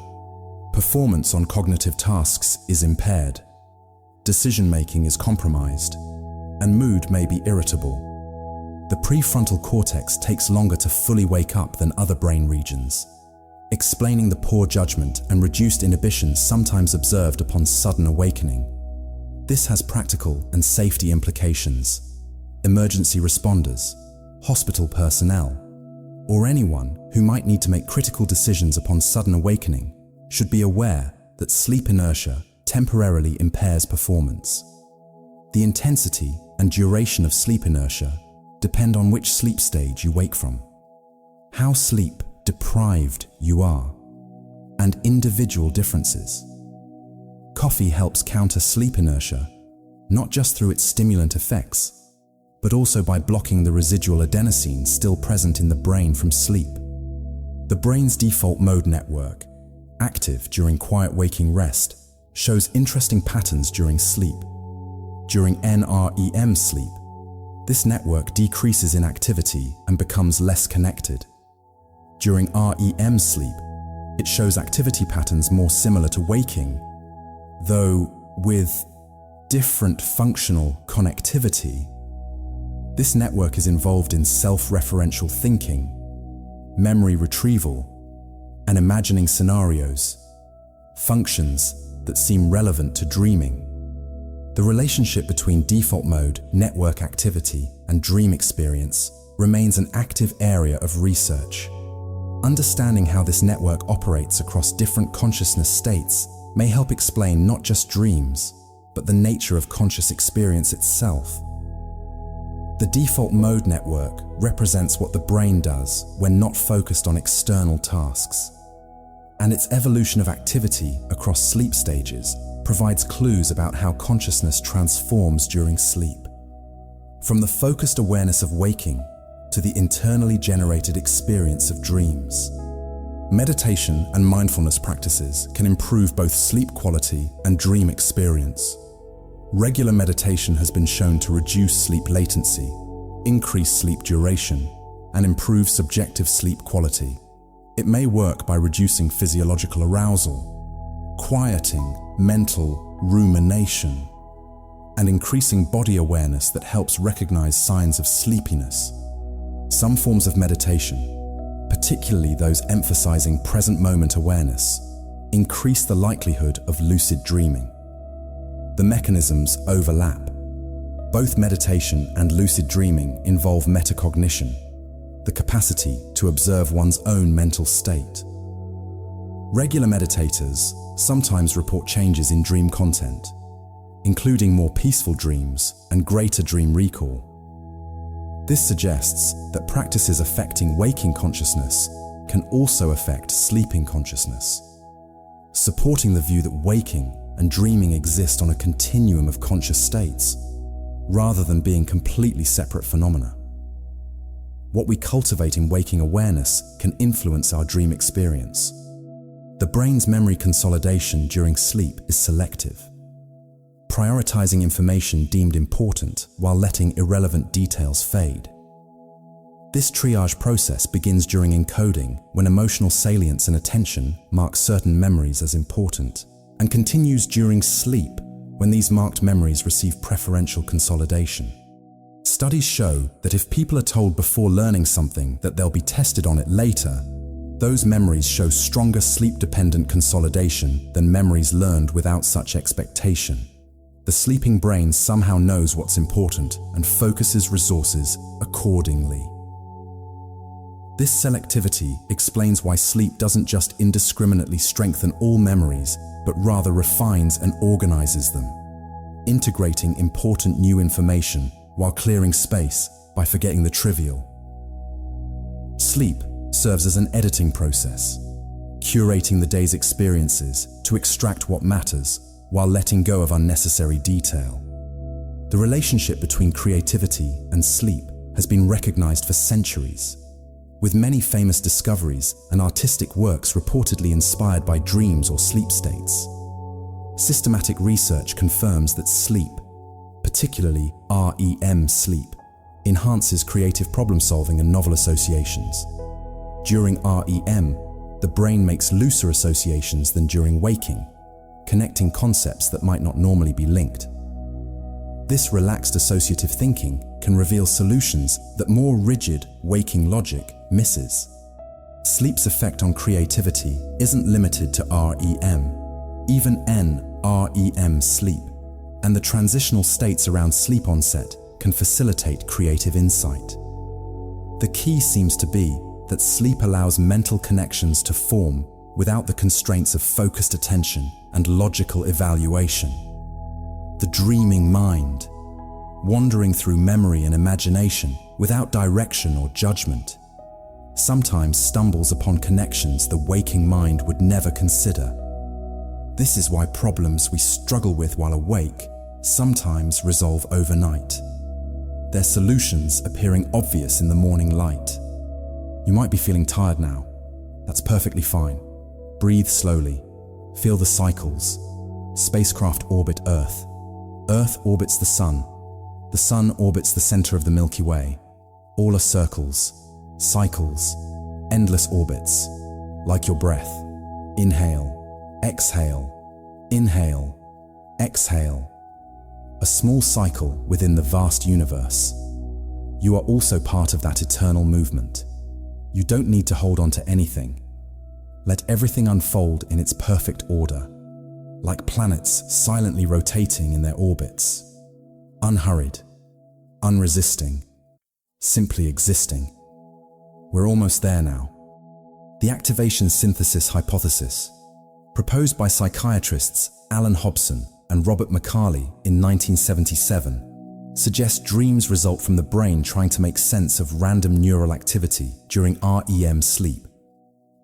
performance on cognitive tasks is impaired, decision-making is compromised, and mood may be irritable. The prefrontal cortex takes longer to fully wake up than other brain regions, explaining the poor judgment and reduced inhibition sometimes observed upon sudden awakening. This has practical and safety implications. Emergency responders, hospital personnel, or anyone who might need to make critical decisions upon sudden awakening should be aware that sleep inertia temporarily impairs performance. The intensity and duration of sleep inertia depend on which sleep stage you wake from, how sleep deprived you are, and individual differences. Coffee helps counter sleep inertia, not just through its stimulant effects, but also by blocking the residual adenosine still present in the brain from sleep. The brain's default mode network, active during quiet waking rest, shows interesting patterns during sleep. During NREM sleep, this network decreases in activity and becomes less connected. During REM sleep, it shows activity patterns more similar to waking, though with different functional connectivity. This network is involved in self-referential thinking, memory retrieval, and imagining scenarios, functions that seem relevant to dreaming. The relationship between default mode, network activity, and dream experience remains an active area of research. Understanding how this network operates across different consciousness states may help explain not just dreams, but the nature of conscious experience itself. The default mode network represents what the brain does when not focused on external tasks, and its evolution of activity across sleep stages provides clues about how consciousness transforms during sleep. From the focused awareness of waking to the internally generated experience of dreams. Meditation and mindfulness practices can improve both sleep quality and dream experience. Regular meditation has been shown to reduce sleep latency, increase sleep duration, and improve subjective sleep quality. It may work by reducing physiological arousal, quieting mental rumination, and increasing body awareness that helps recognize signs of sleepiness. Some forms of meditation, particularly those emphasizing present moment awareness, increase the likelihood of lucid dreaming. The mechanisms overlap. Both meditation and lucid dreaming involve metacognition, the capacity to observe one's own mental state. Regular meditators sometimes report changes in dream content, including more peaceful dreams and greater dream recall. This suggests that practices affecting waking consciousness can also affect sleeping consciousness, supporting the view that waking and dreaming exist on a continuum of conscious states, rather than being completely separate phenomena. What we cultivate in waking awareness can influence our dream experience. The brain's memory consolidation during sleep is selective, prioritizing information deemed important while letting irrelevant details fade. This triage process begins during encoding, when emotional salience and attention mark certain memories as important, and continues during sleep, when these marked memories receive preferential consolidation. Studies show that if people are told before learning something that they'll be tested on it later, those memories show stronger sleep-dependent consolidation than memories learned without such expectation. The sleeping brain somehow knows what's important and focuses resources accordingly. This selectivity explains why sleep doesn't just indiscriminately strengthen all memories, but rather refines and organizes them, integrating important new information while clearing space by forgetting the trivial. Sleep serves as an editing process, curating the day's experiences to extract what matters while letting go of unnecessary detail. The relationship between creativity and sleep has been recognized for centuries, with many famous discoveries and artistic works reportedly inspired by dreams or sleep states. Systematic research confirms that sleep, particularly REM sleep, enhances creative problem-solving and novel associations. During REM, the brain makes looser associations than during waking, connecting concepts that might not normally be linked. This relaxed associative thinking can reveal solutions that more rigid waking logic misses. Sleep's effect on creativity isn't limited to REM. Even NREM sleep and the transitional states around sleep onset can facilitate creative insight. The key seems to be that sleep allows mental connections to form without the constraints of focused attention and logical evaluation. The dreaming mind, wandering through memory and imagination without direction or judgment, sometimes stumbles upon connections the waking mind would never consider. This is why problems we struggle with while awake sometimes resolve overnight, their solutions appearing obvious in the morning light. You might be feeling tired now. That's perfectly fine. Breathe slowly. Feel the cycles. Spacecraft orbit Earth. Earth orbits the Sun. The Sun orbits the center of the Milky Way. All are circles, cycles, endless orbits, like your breath. Inhale, exhale, inhale, exhale. A small cycle within the vast universe. You are also part of that eternal movement. You don't need to hold on to anything. Let everything unfold in its perfect order, like planets silently rotating in their orbits. Unhurried, unresisting, simply existing. We're almost there now. The activation synthesis hypothesis, proposed by psychiatrists Alan Hobson and Robert McCarley in 1977, suggests dreams result from the brain trying to make sense of random neural activity during REM sleep.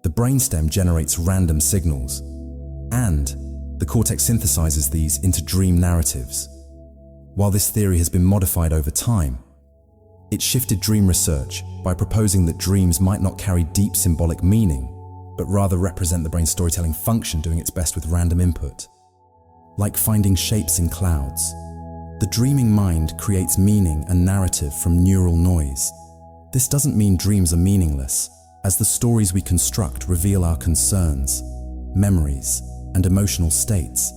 The brainstem generates random signals, and the cortex synthesizes these into dream narratives. While this theory has been modified over time, it shifted dream research by proposing that dreams might not carry deep symbolic meaning, but rather represent the brain's storytelling function doing its best with random input. Like finding shapes in clouds, the dreaming mind creates meaning and narrative from neural noise. This doesn't mean dreams are meaningless, as the stories we construct reveal our concerns, memories, and emotional states,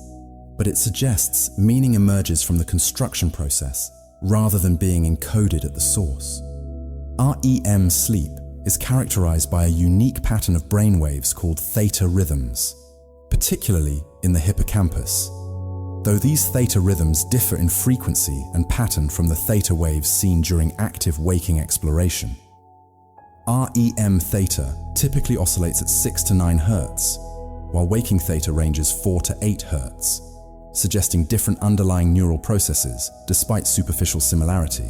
but it suggests meaning emerges from the construction process rather than being encoded at the source. REM sleep is characterized by a unique pattern of brainwaves called theta rhythms, particularly in the hippocampus. Though these theta rhythms differ in frequency and pattern from the theta waves seen during active waking exploration. REM theta typically oscillates at 6 to 9 Hz, while waking theta ranges 4 to 8 Hz, suggesting different underlying neural processes despite superficial similarity.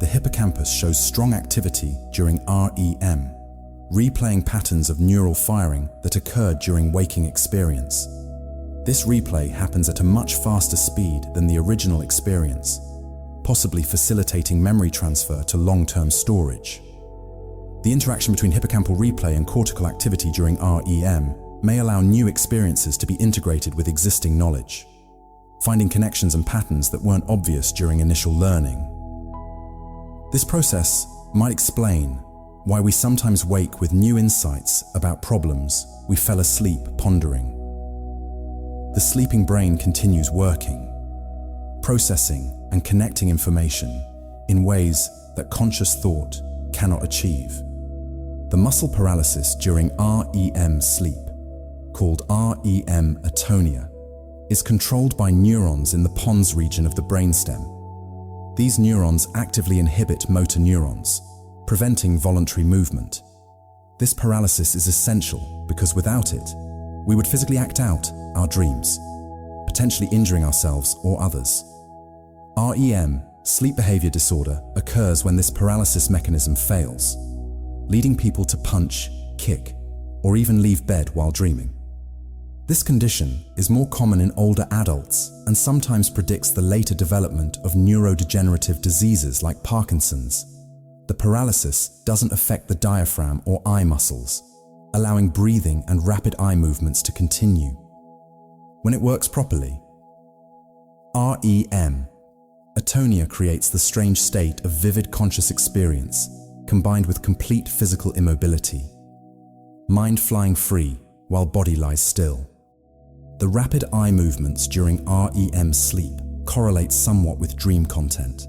The hippocampus shows strong activity during REM, replaying patterns of neural firing that occurred during waking experience. This replay happens at a much faster speed than the original experience, possibly facilitating memory transfer to long-term storage. The interaction between hippocampal replay and cortical activity during REM may allow new experiences to be integrated with existing knowledge, finding connections and patterns that weren't obvious during initial learning. This process might explain why we sometimes wake with new insights about problems we fell asleep pondering. The sleeping brain continues working, processing and connecting information in ways that conscious thought cannot achieve. The muscle paralysis during REM sleep, called REM atonia, is controlled by neurons in the pons region of the brainstem. These neurons actively inhibit motor neurons, preventing voluntary movement. This paralysis is essential because without it, we would physically act out our dreams, potentially injuring ourselves or others. REM, sleep behavior disorder, occurs when this paralysis mechanism fails, leading people to punch, kick, or even leave bed while dreaming. This condition is more common in older adults and sometimes predicts the later development of neurodegenerative diseases like Parkinson's. The paralysis doesn't affect the diaphragm or eye muscles, allowing breathing and rapid eye movements to continue. When it works properly, REM atonia creates the strange state of vivid conscious experience combined with complete physical immobility. Mind flying free while body lies still. The rapid eye movements during REM sleep correlate somewhat with dream content,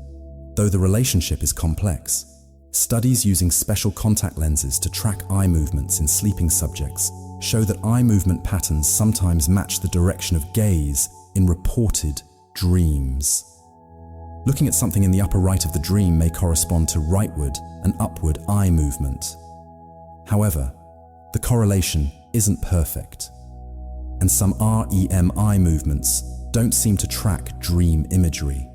though the relationship is complex. Studies using special contact lenses to track eye movements in sleeping subjects show that eye movement patterns sometimes match the direction of gaze in reported dreams. Looking at something in the upper right of the dream may correspond to rightward and upward eye movement. However, the correlation isn't perfect, and some REM eye movements don't seem to track dream imagery.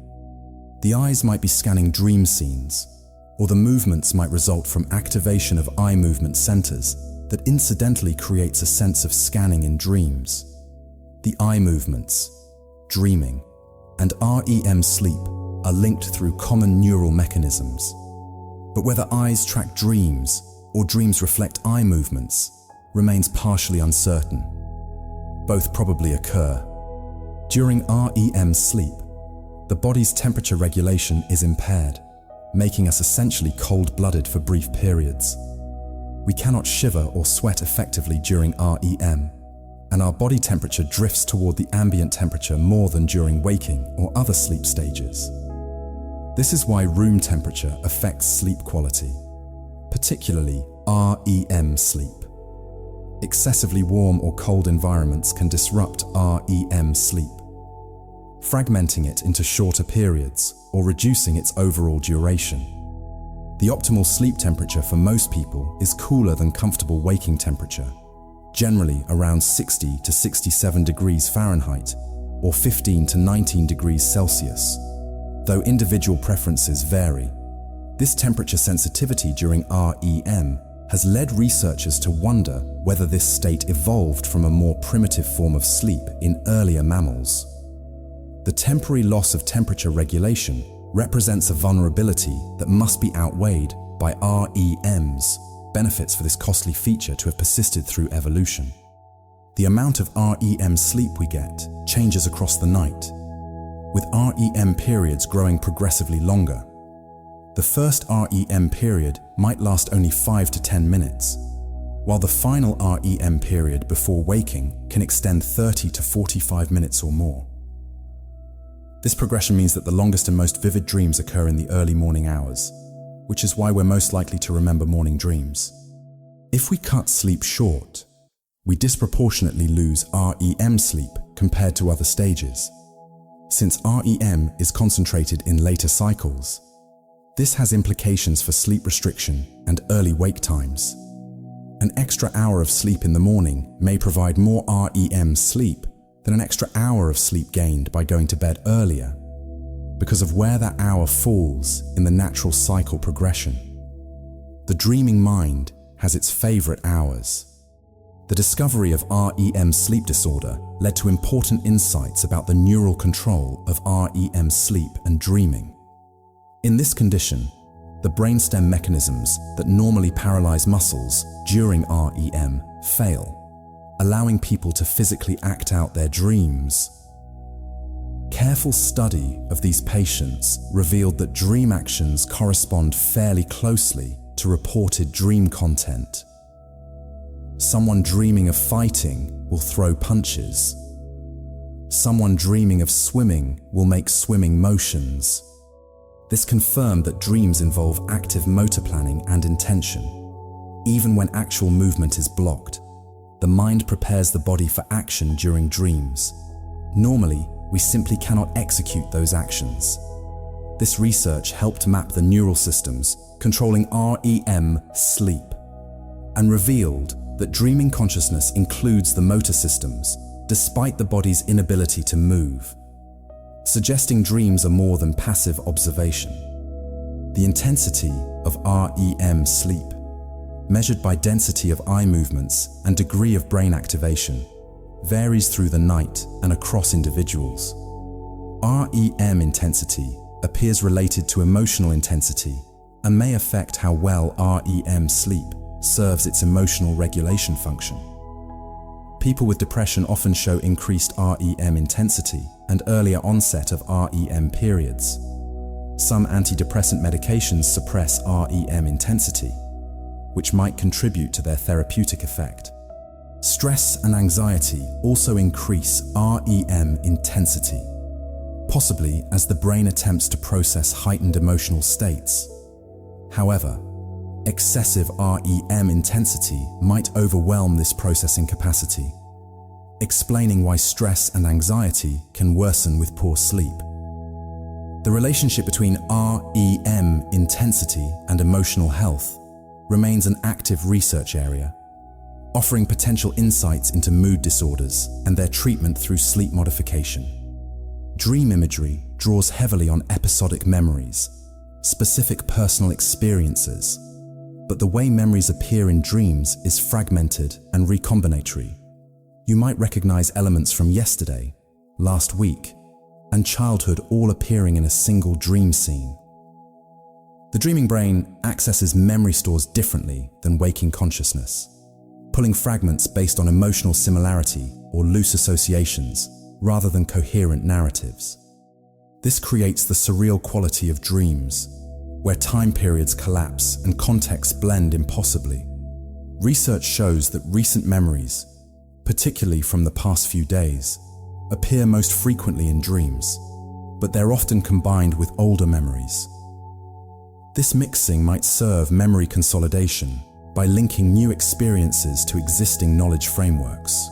The eyes might be scanning dream scenes, or the movements might result from activation of eye movement centers that incidentally creates a sense of scanning in dreams. The eye movements, dreaming, and REM sleep are linked through common neural mechanisms. But whether eyes track dreams or dreams reflect eye movements remains partially uncertain. Both probably occur. During REM sleep, the body's temperature regulation is impaired, making us essentially cold-blooded for brief periods. We cannot shiver or sweat effectively during REM, and our body temperature drifts toward the ambient temperature more than during waking or other sleep stages. This is why room temperature affects sleep quality, particularly REM sleep. Excessively warm or cold environments can disrupt REM sleep, fragmenting it into shorter periods or reducing its overall duration. The optimal sleep temperature for most people is cooler than comfortable waking temperature, generally around 60 to 67 degrees Fahrenheit or 15 to 19 degrees Celsius, though individual preferences vary. This temperature sensitivity during REM has led researchers to wonder whether this state evolved from a more primitive form of sleep in earlier mammals. The temporary loss of temperature regulation represents a vulnerability that must be outweighed by REM's benefits for this costly feature to have persisted through evolution. The amount of REM sleep we get changes across the night, with REM periods growing progressively longer. The first REM period might last only 5 to 10 minutes, while the final REM period before waking can extend 30 to 45 minutes or more. This progression means that the longest and most vivid dreams occur in the early morning hours, which is why we're most likely to remember morning dreams. If we cut sleep short, we disproportionately lose REM sleep compared to other stages. Since REM is concentrated in later cycles, this has implications for sleep restriction and early wake times. An extra hour of sleep in the morning may provide more REM sleep than an extra hour of sleep gained by going to bed earlier, because of where that hour falls in the natural cycle progression. The dreaming mind has its favorite hours. The discovery of REM sleep disorder led to important insights about the neural control of REM sleep and dreaming. In this condition, the brainstem mechanisms that normally paralyze muscles during REM fail, allowing people to physically act out their dreams. Careful study of these patients revealed that dream actions correspond fairly closely to reported dream content. Someone dreaming of fighting will throw punches. Someone dreaming of swimming will make swimming motions. This confirmed that dreams involve active motor planning and intention. Even when actual movement is blocked, the mind prepares the body for action during dreams. Normally, we simply cannot execute those actions. This research helped map the neural systems controlling REM sleep and revealed that dreaming consciousness includes the motor systems despite the body's inability to move, suggesting dreams are more than passive observation. The intensity of REM sleep, measured by density of eye movements and degree of brain activation, varies through the night and across individuals. REM intensity appears related to emotional intensity and may affect how well REM sleep serves its emotional regulation function. People with depression often show increased REM intensity and earlier onset of REM periods. Some antidepressant medications suppress REM intensity, which might contribute to their therapeutic effect. Stress and anxiety also increase REM intensity, possibly as the brain attempts to process heightened emotional states. However, excessive REM intensity might overwhelm this processing capacity, explaining why stress and anxiety can worsen with poor sleep. The relationship between REM intensity and emotional health remains an active research area, offering potential insights into mood disorders and their treatment through sleep modification. Dream imagery draws heavily on episodic memories, specific personal experiences, but the way memories appear in dreams is fragmented and recombinatory. You might recognize elements from yesterday, last week, and childhood all appearing in a single dream scene. The dreaming brain accesses memory stores differently than waking consciousness, pulling fragments based on emotional similarity or loose associations rather than coherent narratives. This creates the surreal quality of dreams, where time periods collapse and contexts blend impossibly. Research shows that recent memories, particularly from the past few days, appear most frequently in dreams, but they're often combined with older memories. This mixing might serve memory consolidation by linking new experiences to existing knowledge frameworks.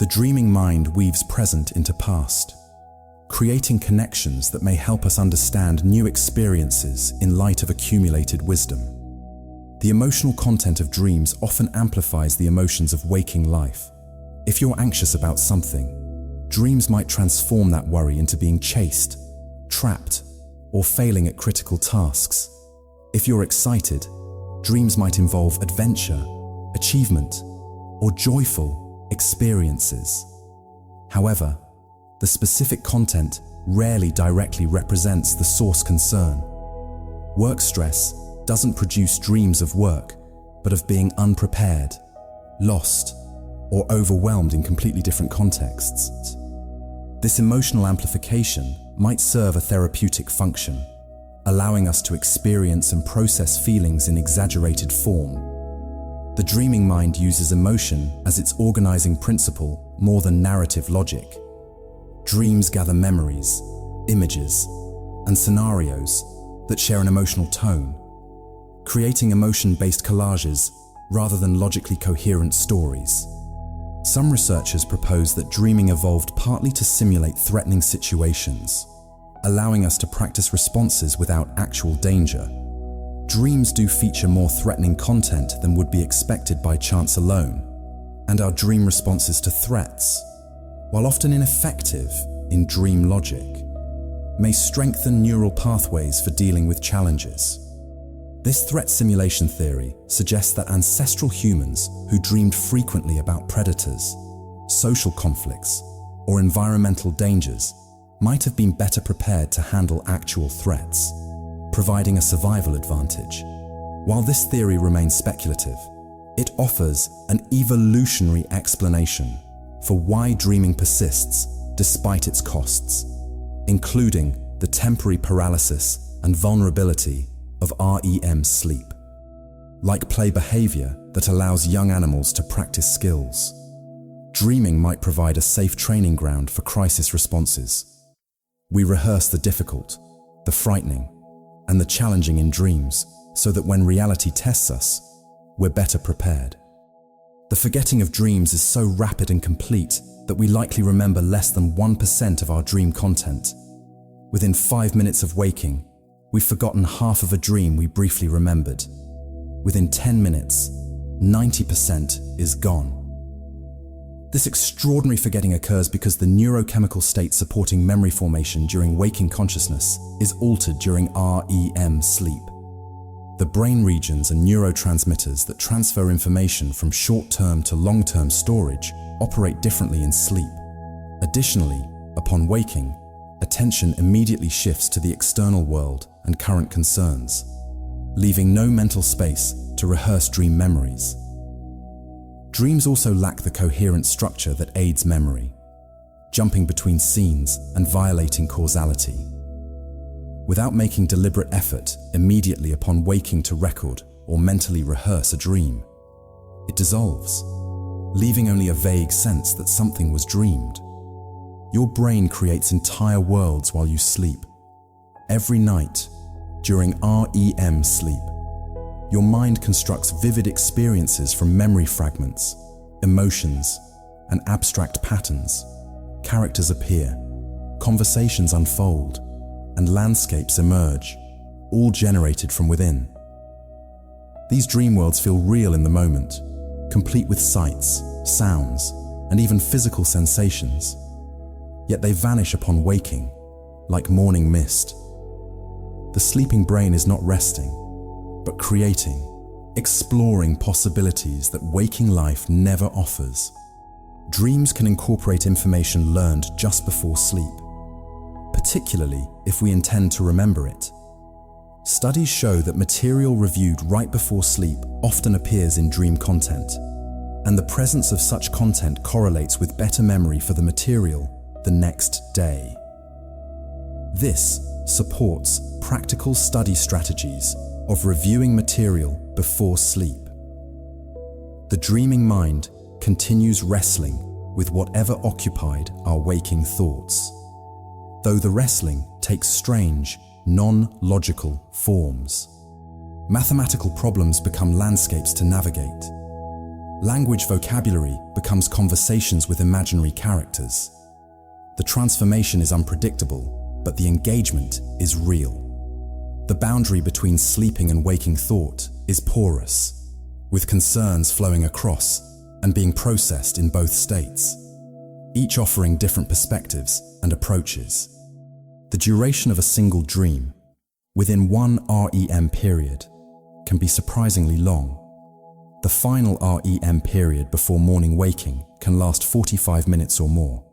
The dreaming mind weaves present into past, creating connections that may help us understand new experiences in light of accumulated wisdom. The emotional content of dreams often amplifies the emotions of waking life. If you're anxious about something, dreams might transform that worry into being chased, trapped, or failing at critical tasks. If you're excited, dreams might involve adventure, achievement, or joyful experiences. However, the specific content rarely directly represents the source concern. Work stress doesn't produce dreams of work, but of being unprepared, lost, or overwhelmed in completely different contexts. This emotional amplification might serve a therapeutic function, allowing us to experience and process feelings in exaggerated form. The dreaming mind uses emotion as its organizing principle more than narrative logic. Dreams gather memories, images, and scenarios that share an emotional tone, creating emotion-based collages rather than logically coherent stories. Some researchers propose that dreaming evolved partly to simulate threatening situations, allowing us to practice responses without actual danger. Dreams do feature more threatening content than would be expected by chance alone, and our dream responses to threats, while often ineffective in dream logic, may strengthen neural pathways for dealing with challenges. This threat simulation theory suggests that ancestral humans who dreamed frequently about predators, social conflicts, or environmental dangers might have been better prepared to handle actual threats, providing a survival advantage. While this theory remains speculative, it offers an evolutionary explanation for why dreaming persists despite its costs, including the temporary paralysis and vulnerability of REM sleep, like play behavior that allows young animals to practice skills. Dreaming might provide a safe training ground for crisis responses. We rehearse the difficult, the frightening, and the challenging in dreams so that when reality tests us, we're better prepared. The forgetting of dreams is so rapid and complete that we likely remember less than 1% of our dream content. Within 5 minutes of waking, we've forgotten half of a dream we briefly remembered. Within 10 minutes, 90% is gone. This extraordinary forgetting occurs because the neurochemical state supporting memory formation during waking consciousness is altered during REM sleep. The brain regions and neurotransmitters that transfer information from short-term to long-term storage operate differently in sleep. Additionally, upon waking, attention immediately shifts to the external world and current concerns, leaving no mental space to rehearse dream memories. Dreams also lack the coherent structure that aids memory, jumping between scenes and violating causality. Without making deliberate effort immediately upon waking to record or mentally rehearse a dream, it dissolves, leaving only a vague sense that something was dreamed. Your brain creates entire worlds while you sleep. Every night, during REM sleep, your mind constructs vivid experiences from memory fragments, emotions, and abstract patterns. Characters appear, conversations unfold, and landscapes emerge, all generated from within. These dream worlds feel real in the moment, complete with sights, sounds, and even physical sensations. Yet they vanish upon waking, like morning mist. The sleeping brain is not resting, but creating, exploring possibilities that waking life never offers. Dreams can incorporate information learned just before sleep, particularly if we intend to remember it. Studies show that material reviewed right before sleep often appears in dream content, and the presence of such content correlates with better memory for the material the next day. This supports practical study strategies of reviewing material before sleep. The dreaming mind continues wrestling with whatever occupied our waking thoughts, though the wrestling takes strange, non-logical forms. Mathematical problems become landscapes to navigate. Language vocabulary becomes conversations with imaginary characters. The transformation is unpredictable, but the engagement is real. The boundary between sleeping and waking thought is porous, with concerns flowing across and being processed in both states, each offering different perspectives and approaches. The duration of a single dream, within one REM period, can be surprisingly long. The final REM period before morning waking can last 45 minutes or more,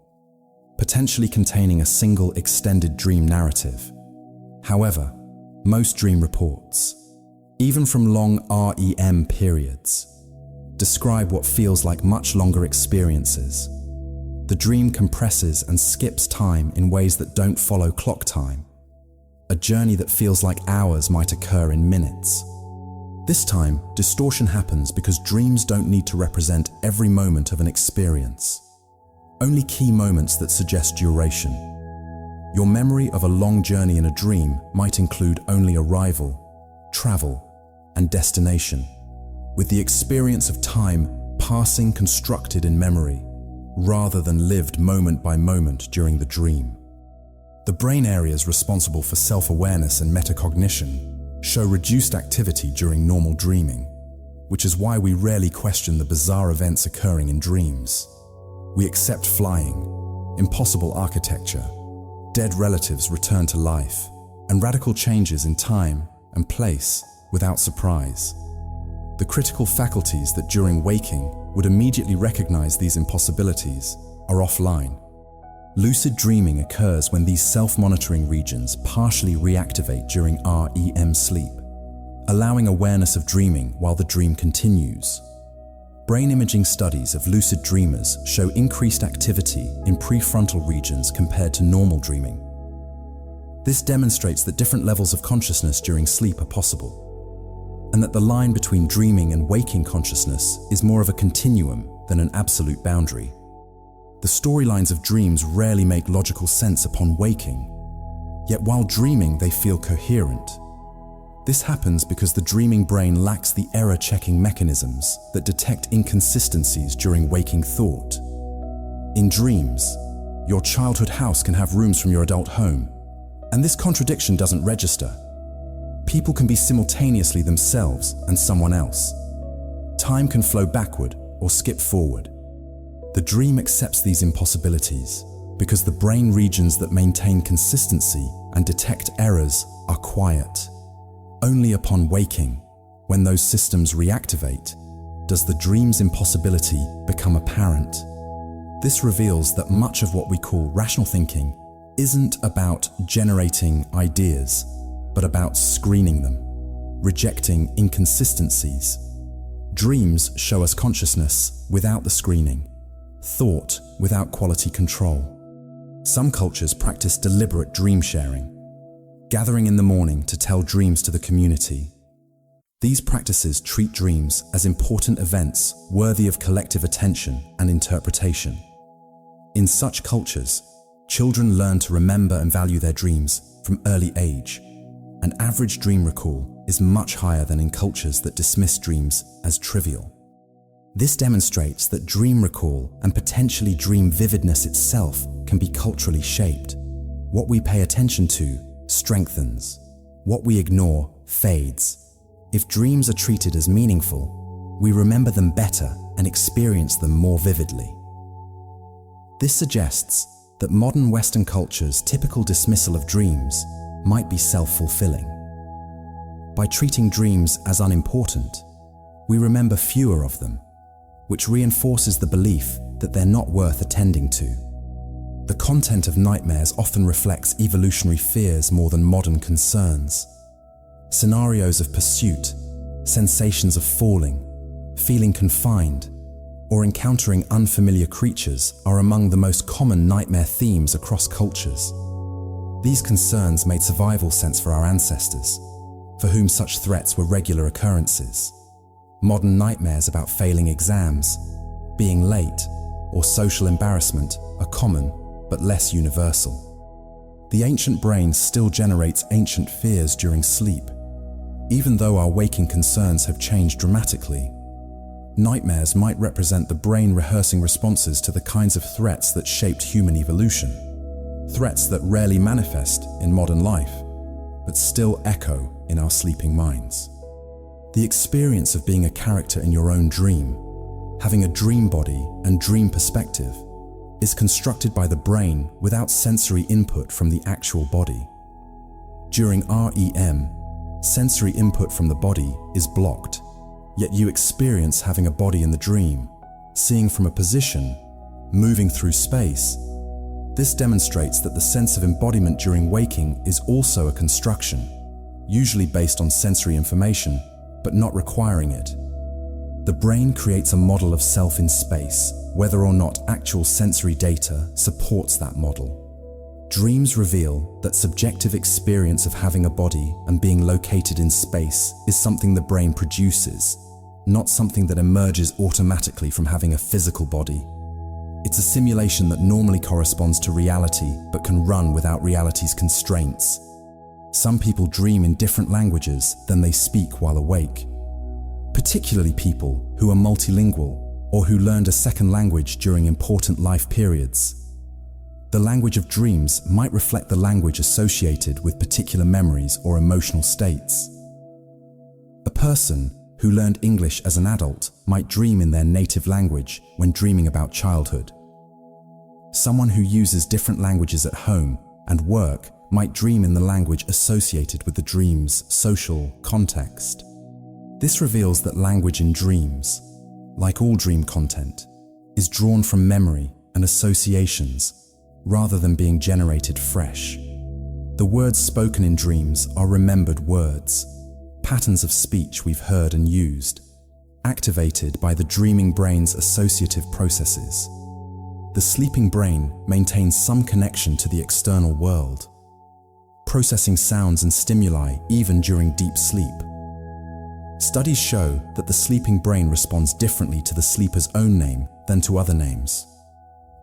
potentially containing a single extended dream narrative. However, most dream reports, even from long REM periods, describe what feels like much longer experiences. The dream compresses and skips time in ways that don't follow clock time. A journey that feels like hours might occur in minutes. This time, distortion happens because dreams don't need to represent every moment of an experience. Only key moments that suggest duration. Your memory of a long journey in a dream might include only arrival, travel, and destination, with the experience of time passing constructed in memory, rather than lived moment by moment during the dream. The brain areas responsible for self-awareness and metacognition show reduced activity during normal dreaming, which is why we rarely question the bizarre events occurring in dreams. We accept flying, impossible architecture, dead relatives return to life, and radical changes in time and place without surprise. The critical faculties that during waking would immediately recognize these impossibilities are offline. Lucid dreaming occurs when these self-monitoring regions partially reactivate during REM sleep, allowing awareness of dreaming while the dream continues. Brain imaging studies of lucid dreamers show increased activity in prefrontal regions compared to normal dreaming. This demonstrates that different levels of consciousness during sleep are possible, and that the line between dreaming and waking consciousness is more of a continuum than an absolute boundary. The storylines of dreams rarely make logical sense upon waking, yet while dreaming they feel coherent. This happens because the dreaming brain lacks the error-checking mechanisms that detect inconsistencies during waking thought. In dreams, your childhood house can have rooms from your adult home, and this contradiction doesn't register. People can be simultaneously themselves and someone else. Time can flow backward or skip forward. The dream accepts these impossibilities because the brain regions that maintain consistency and detect errors are quiet. Only upon waking, when those systems reactivate, does the dream's impossibility become apparent. This reveals that much of what we call rational thinking isn't about generating ideas, but about screening them, rejecting inconsistencies. Dreams show us consciousness without the screening, thought without quality control. Some cultures practice deliberate dream sharing, gathering in the morning to tell dreams to the community. These practices treat dreams as important events worthy of collective attention and interpretation. In such cultures, children learn to remember and value their dreams from early age. An average dream recall is much higher than in cultures that dismiss dreams as trivial. This demonstrates that dream recall and potentially dream vividness itself can be culturally shaped. What we pay attention to strengthens. What we ignore fades. If dreams are treated as meaningful, we remember them better and experience them more vividly. This suggests that modern Western culture's typical dismissal of dreams might be self-fulfilling. By treating dreams as unimportant, we remember fewer of them, which reinforces the belief that they're not worth attending to. The content of nightmares often reflects evolutionary fears more than modern concerns. Scenarios of pursuit, sensations of falling, feeling confined, or encountering unfamiliar creatures are among the most common nightmare themes across cultures. These concerns made survival sense for our ancestors, for whom such threats were regular occurrences. Modern nightmares about failing exams, being late, or social embarrassment are common but less universal. The ancient brain still generates ancient fears during sleep. Even though our waking concerns have changed dramatically, nightmares might represent the brain rehearsing responses to the kinds of threats that shaped human evolution. Threats that rarely manifest in modern life, but still echo in our sleeping minds. The experience of being a character in your own dream, having a dream body and dream perspective, is constructed by the brain without sensory input from the actual body. During REM, sensory input from the body is blocked, yet you experience having a body in the dream, seeing from a position, moving through space. This demonstrates that the sense of embodiment during waking is also a construction, usually based on sensory information, but not requiring it. The brain creates a model of self in space, whether or not actual sensory data supports that model. Dreams reveal that subjective experience of having a body and being located in space is something the brain produces, not something that emerges automatically from having a physical body. It's a simulation that normally corresponds to reality but can run without reality's constraints. Some people dream in different languages than they speak while awake, particularly people who are multilingual or who learned a second language during important life periods. The language of dreams might reflect the language associated with particular memories or emotional states. A person who learned English as an adult might dream in their native language when dreaming about childhood. Someone who uses different languages at home and work might dream in the language associated with the dream's social context. This reveals that language in dreams, like all dream content, is drawn from memory and associations rather than being generated fresh. The words spoken in dreams are remembered words, patterns of speech we've heard and used, activated by the dreaming brain's associative processes. The sleeping brain maintains some connection to the external world, processing sounds and stimuli even during deep sleep. Studies show that the sleeping brain responds differently to the sleeper's own name than to other names,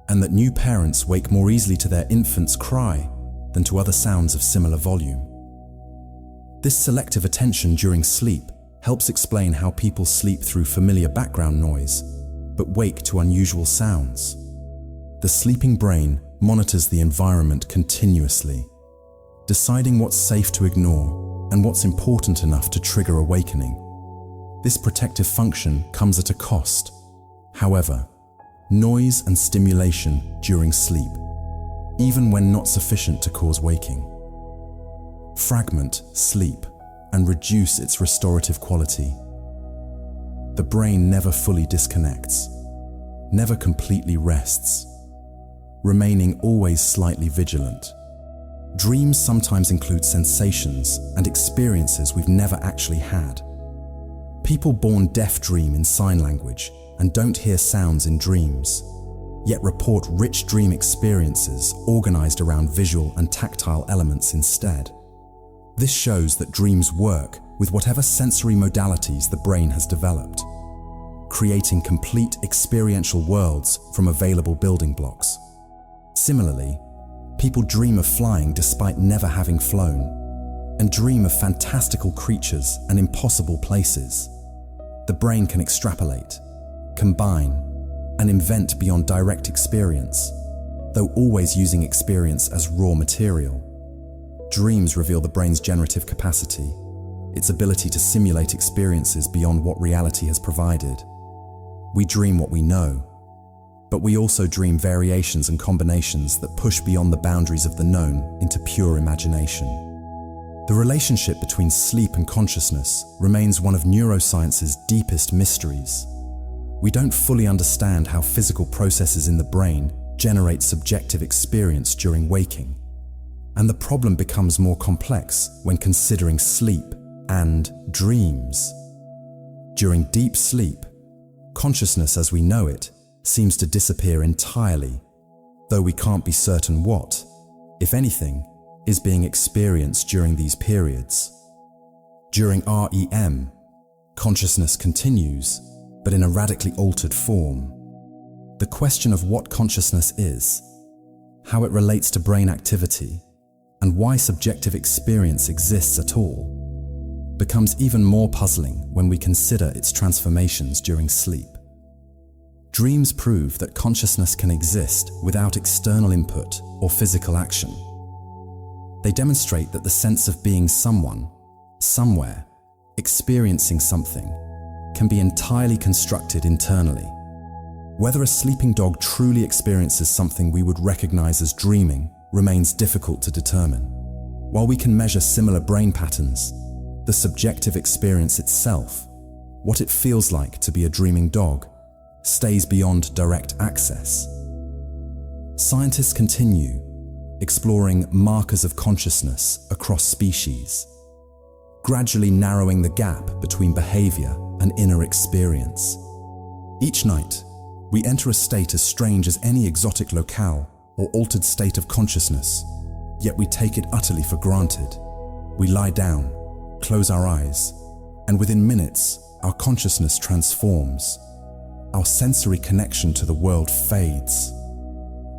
and that new parents wake more easily to their infant's cry than to other sounds of similar volume. This selective attention during sleep helps explain how people sleep through familiar background noise, but wake to unusual sounds. The sleeping brain monitors the environment continuously, deciding what's safe to ignore and what's important enough to trigger awakening. This protective function comes at a cost. However, noise and stimulation during sleep, even when not sufficient to cause waking, fragment sleep and reduce its restorative quality. The brain never fully disconnects, never completely rests, remaining always slightly vigilant. Dreams sometimes include sensations and experiences we've never actually had. People born deaf dream in sign language and don't hear sounds in dreams, yet report rich dream experiences organized around visual and tactile elements instead. This shows that dreams work with whatever sensory modalities the brain has developed, creating complete experiential worlds from available building blocks. Similarly, people dream of flying despite never having flown, and dream of fantastical creatures and impossible places. The brain can extrapolate, combine, and invent beyond direct experience, though always using experience as raw material. Dreams reveal the brain's generative capacity, its ability to simulate experiences beyond what reality has provided. We dream what we know, but we also dream variations and combinations that push beyond the boundaries of the known into pure imagination. The relationship between sleep and consciousness remains one of neuroscience's deepest mysteries. We don't fully understand how physical processes in the brain generate subjective experience during waking, and the problem becomes more complex when considering sleep and dreams. During deep sleep, consciousness as we know it seems to disappear entirely, though we can't be certain what, if anything, is being experienced during these periods. During REM, consciousness continues, but in a radically altered form. The question of what consciousness is, how it relates to brain activity, and why subjective experience exists at all, becomes even more puzzling when we consider its transformations during sleep. Dreams prove that consciousness can exist without external input or physical action. They demonstrate that the sense of being someone, somewhere, experiencing something, can be entirely constructed internally. Whether a sleeping dog truly experiences something we would recognize as dreaming remains difficult to determine. While we can measure similar brain patterns, the subjective experience itself, what it feels like to be a dreaming dog, stays beyond direct access. Scientists continue exploring markers of consciousness across species, gradually narrowing the gap between behavior and inner experience. Each night, we enter a state as strange as any exotic locale or altered state of consciousness, yet we take it utterly for granted. We lie down, close our eyes, and within minutes, our consciousness transforms. Our sensory connection to the world fades.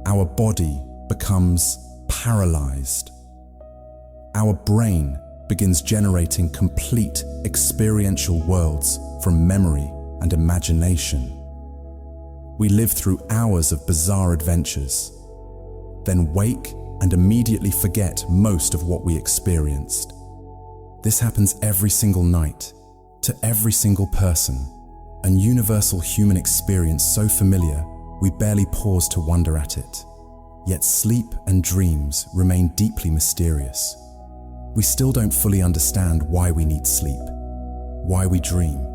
Our body becomes paralyzed. Our brain begins generating complete experiential worlds from memory and imagination. We live through hours of bizarre adventures, then wake and immediately forget most of what we experienced. This happens every single night, to every single person, an universal human experience so familiar we barely pause to wonder at it. Yet sleep and dreams remain deeply mysterious. We still don't fully understand why we need sleep, why we dream,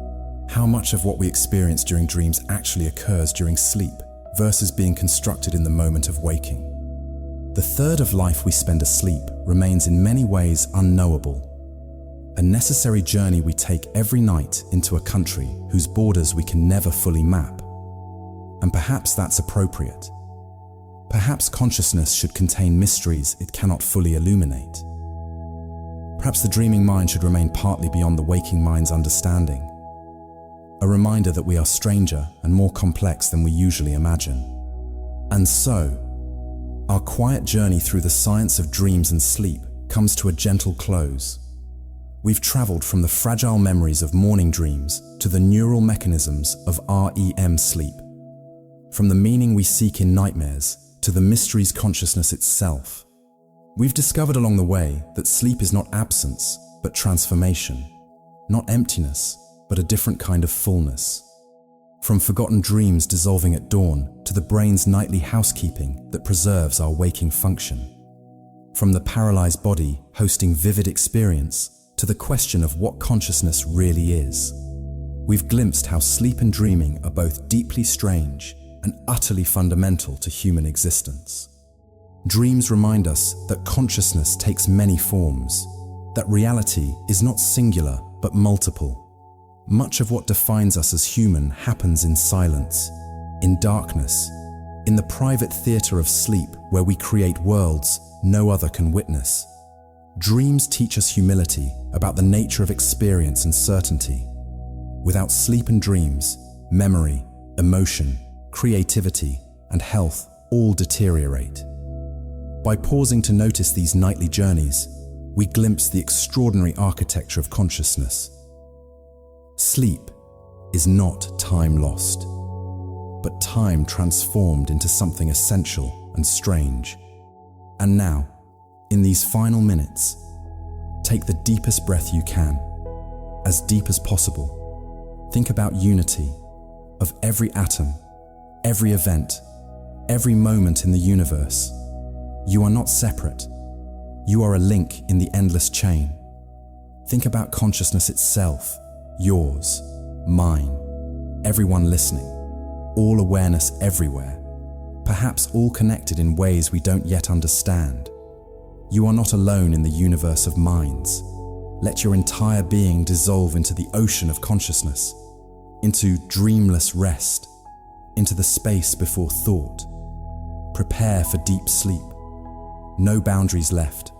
how much of what we experience during dreams actually occurs during sleep versus being constructed in the moment of waking. The third of life we spend asleep remains in many ways unknowable, a necessary journey we take every night into a country whose borders we can never fully map. And perhaps that's appropriate. Perhaps consciousness should contain mysteries it cannot fully illuminate. Perhaps the dreaming mind should remain partly beyond the waking mind's understanding, a reminder that we are stranger and more complex than we usually imagine. And so, our quiet journey through the science of dreams and sleep comes to a gentle close. We've traveled from the fragile memories of morning dreams to the neural mechanisms of REM sleep, from the meaning we seek in nightmares to the mysteries consciousness itself. We've discovered along the way that sleep is not absence, but transformation, not emptiness, but a different kind of fullness. From forgotten dreams dissolving at dawn to the brain's nightly housekeeping that preserves our waking function. From the paralyzed body hosting vivid experience to the question of what consciousness really is. We've glimpsed how sleep and dreaming are both deeply strange and utterly fundamental to human existence. Dreams remind us that consciousness takes many forms, that reality is not singular but multiple. Much of what defines us as human happens in silence, in darkness, in the private theater of sleep where we create worlds no other can witness. Dreams teach us humility about the nature of experience and certainty. Without sleep and dreams, memory, emotion, creativity, and health all deteriorate. By pausing to notice these nightly journeys, we glimpse the extraordinary architecture of consciousness. Sleep is not time lost, but time transformed into something essential and strange. And now, in these final minutes, take the deepest breath you can, as deep as possible. Think about unity of every atom, every event, every moment in the universe. You are not separate. You are a link in the endless chain. Think about consciousness itself, yours, mine, everyone listening, all awareness everywhere, perhaps all connected in ways we don't yet understand. You are not alone in the universe of minds. Let your entire being dissolve into the ocean of consciousness. into dreamless rest, into the space before thought. Prepare for deep sleep. No boundaries left,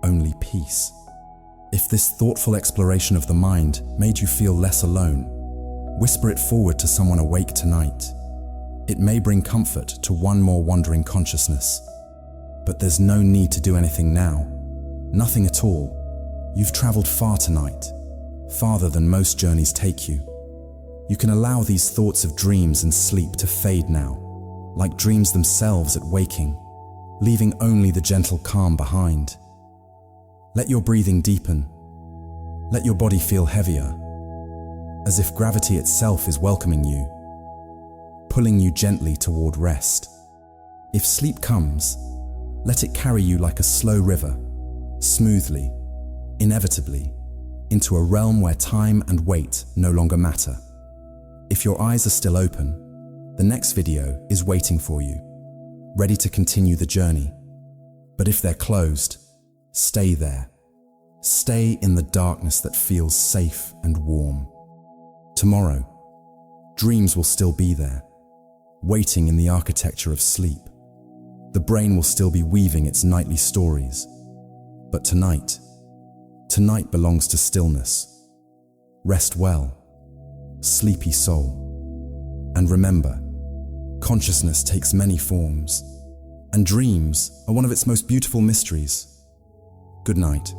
only peace. If this thoughtful exploration of the mind made you feel less alone, whisper it forward to someone awake tonight. It may bring comfort to one more wandering consciousness. But there's no need to do anything now. Nothing at all. You've traveled far tonight, farther than most journeys take you. You can allow these thoughts of dreams and sleep to fade now, like dreams themselves at waking, leaving only the gentle calm behind. Let your breathing deepen. Let your body feel heavier, as if gravity itself is welcoming you, pulling you gently toward rest. If sleep comes, let it carry you like a slow river, smoothly, inevitably, into a realm where time and weight no longer matter. If your eyes are still open, the next video is waiting for you, ready to continue the journey. But if they're closed, stay there. Stay in the darkness that feels safe and warm. Tomorrow, dreams will still be there, waiting in the architecture of sleep. The brain will still be weaving its nightly stories. But tonight belongs to stillness. Rest well, sleepy soul. And remember, consciousness takes many forms, and dreams are one of its most beautiful mysteries. Good night.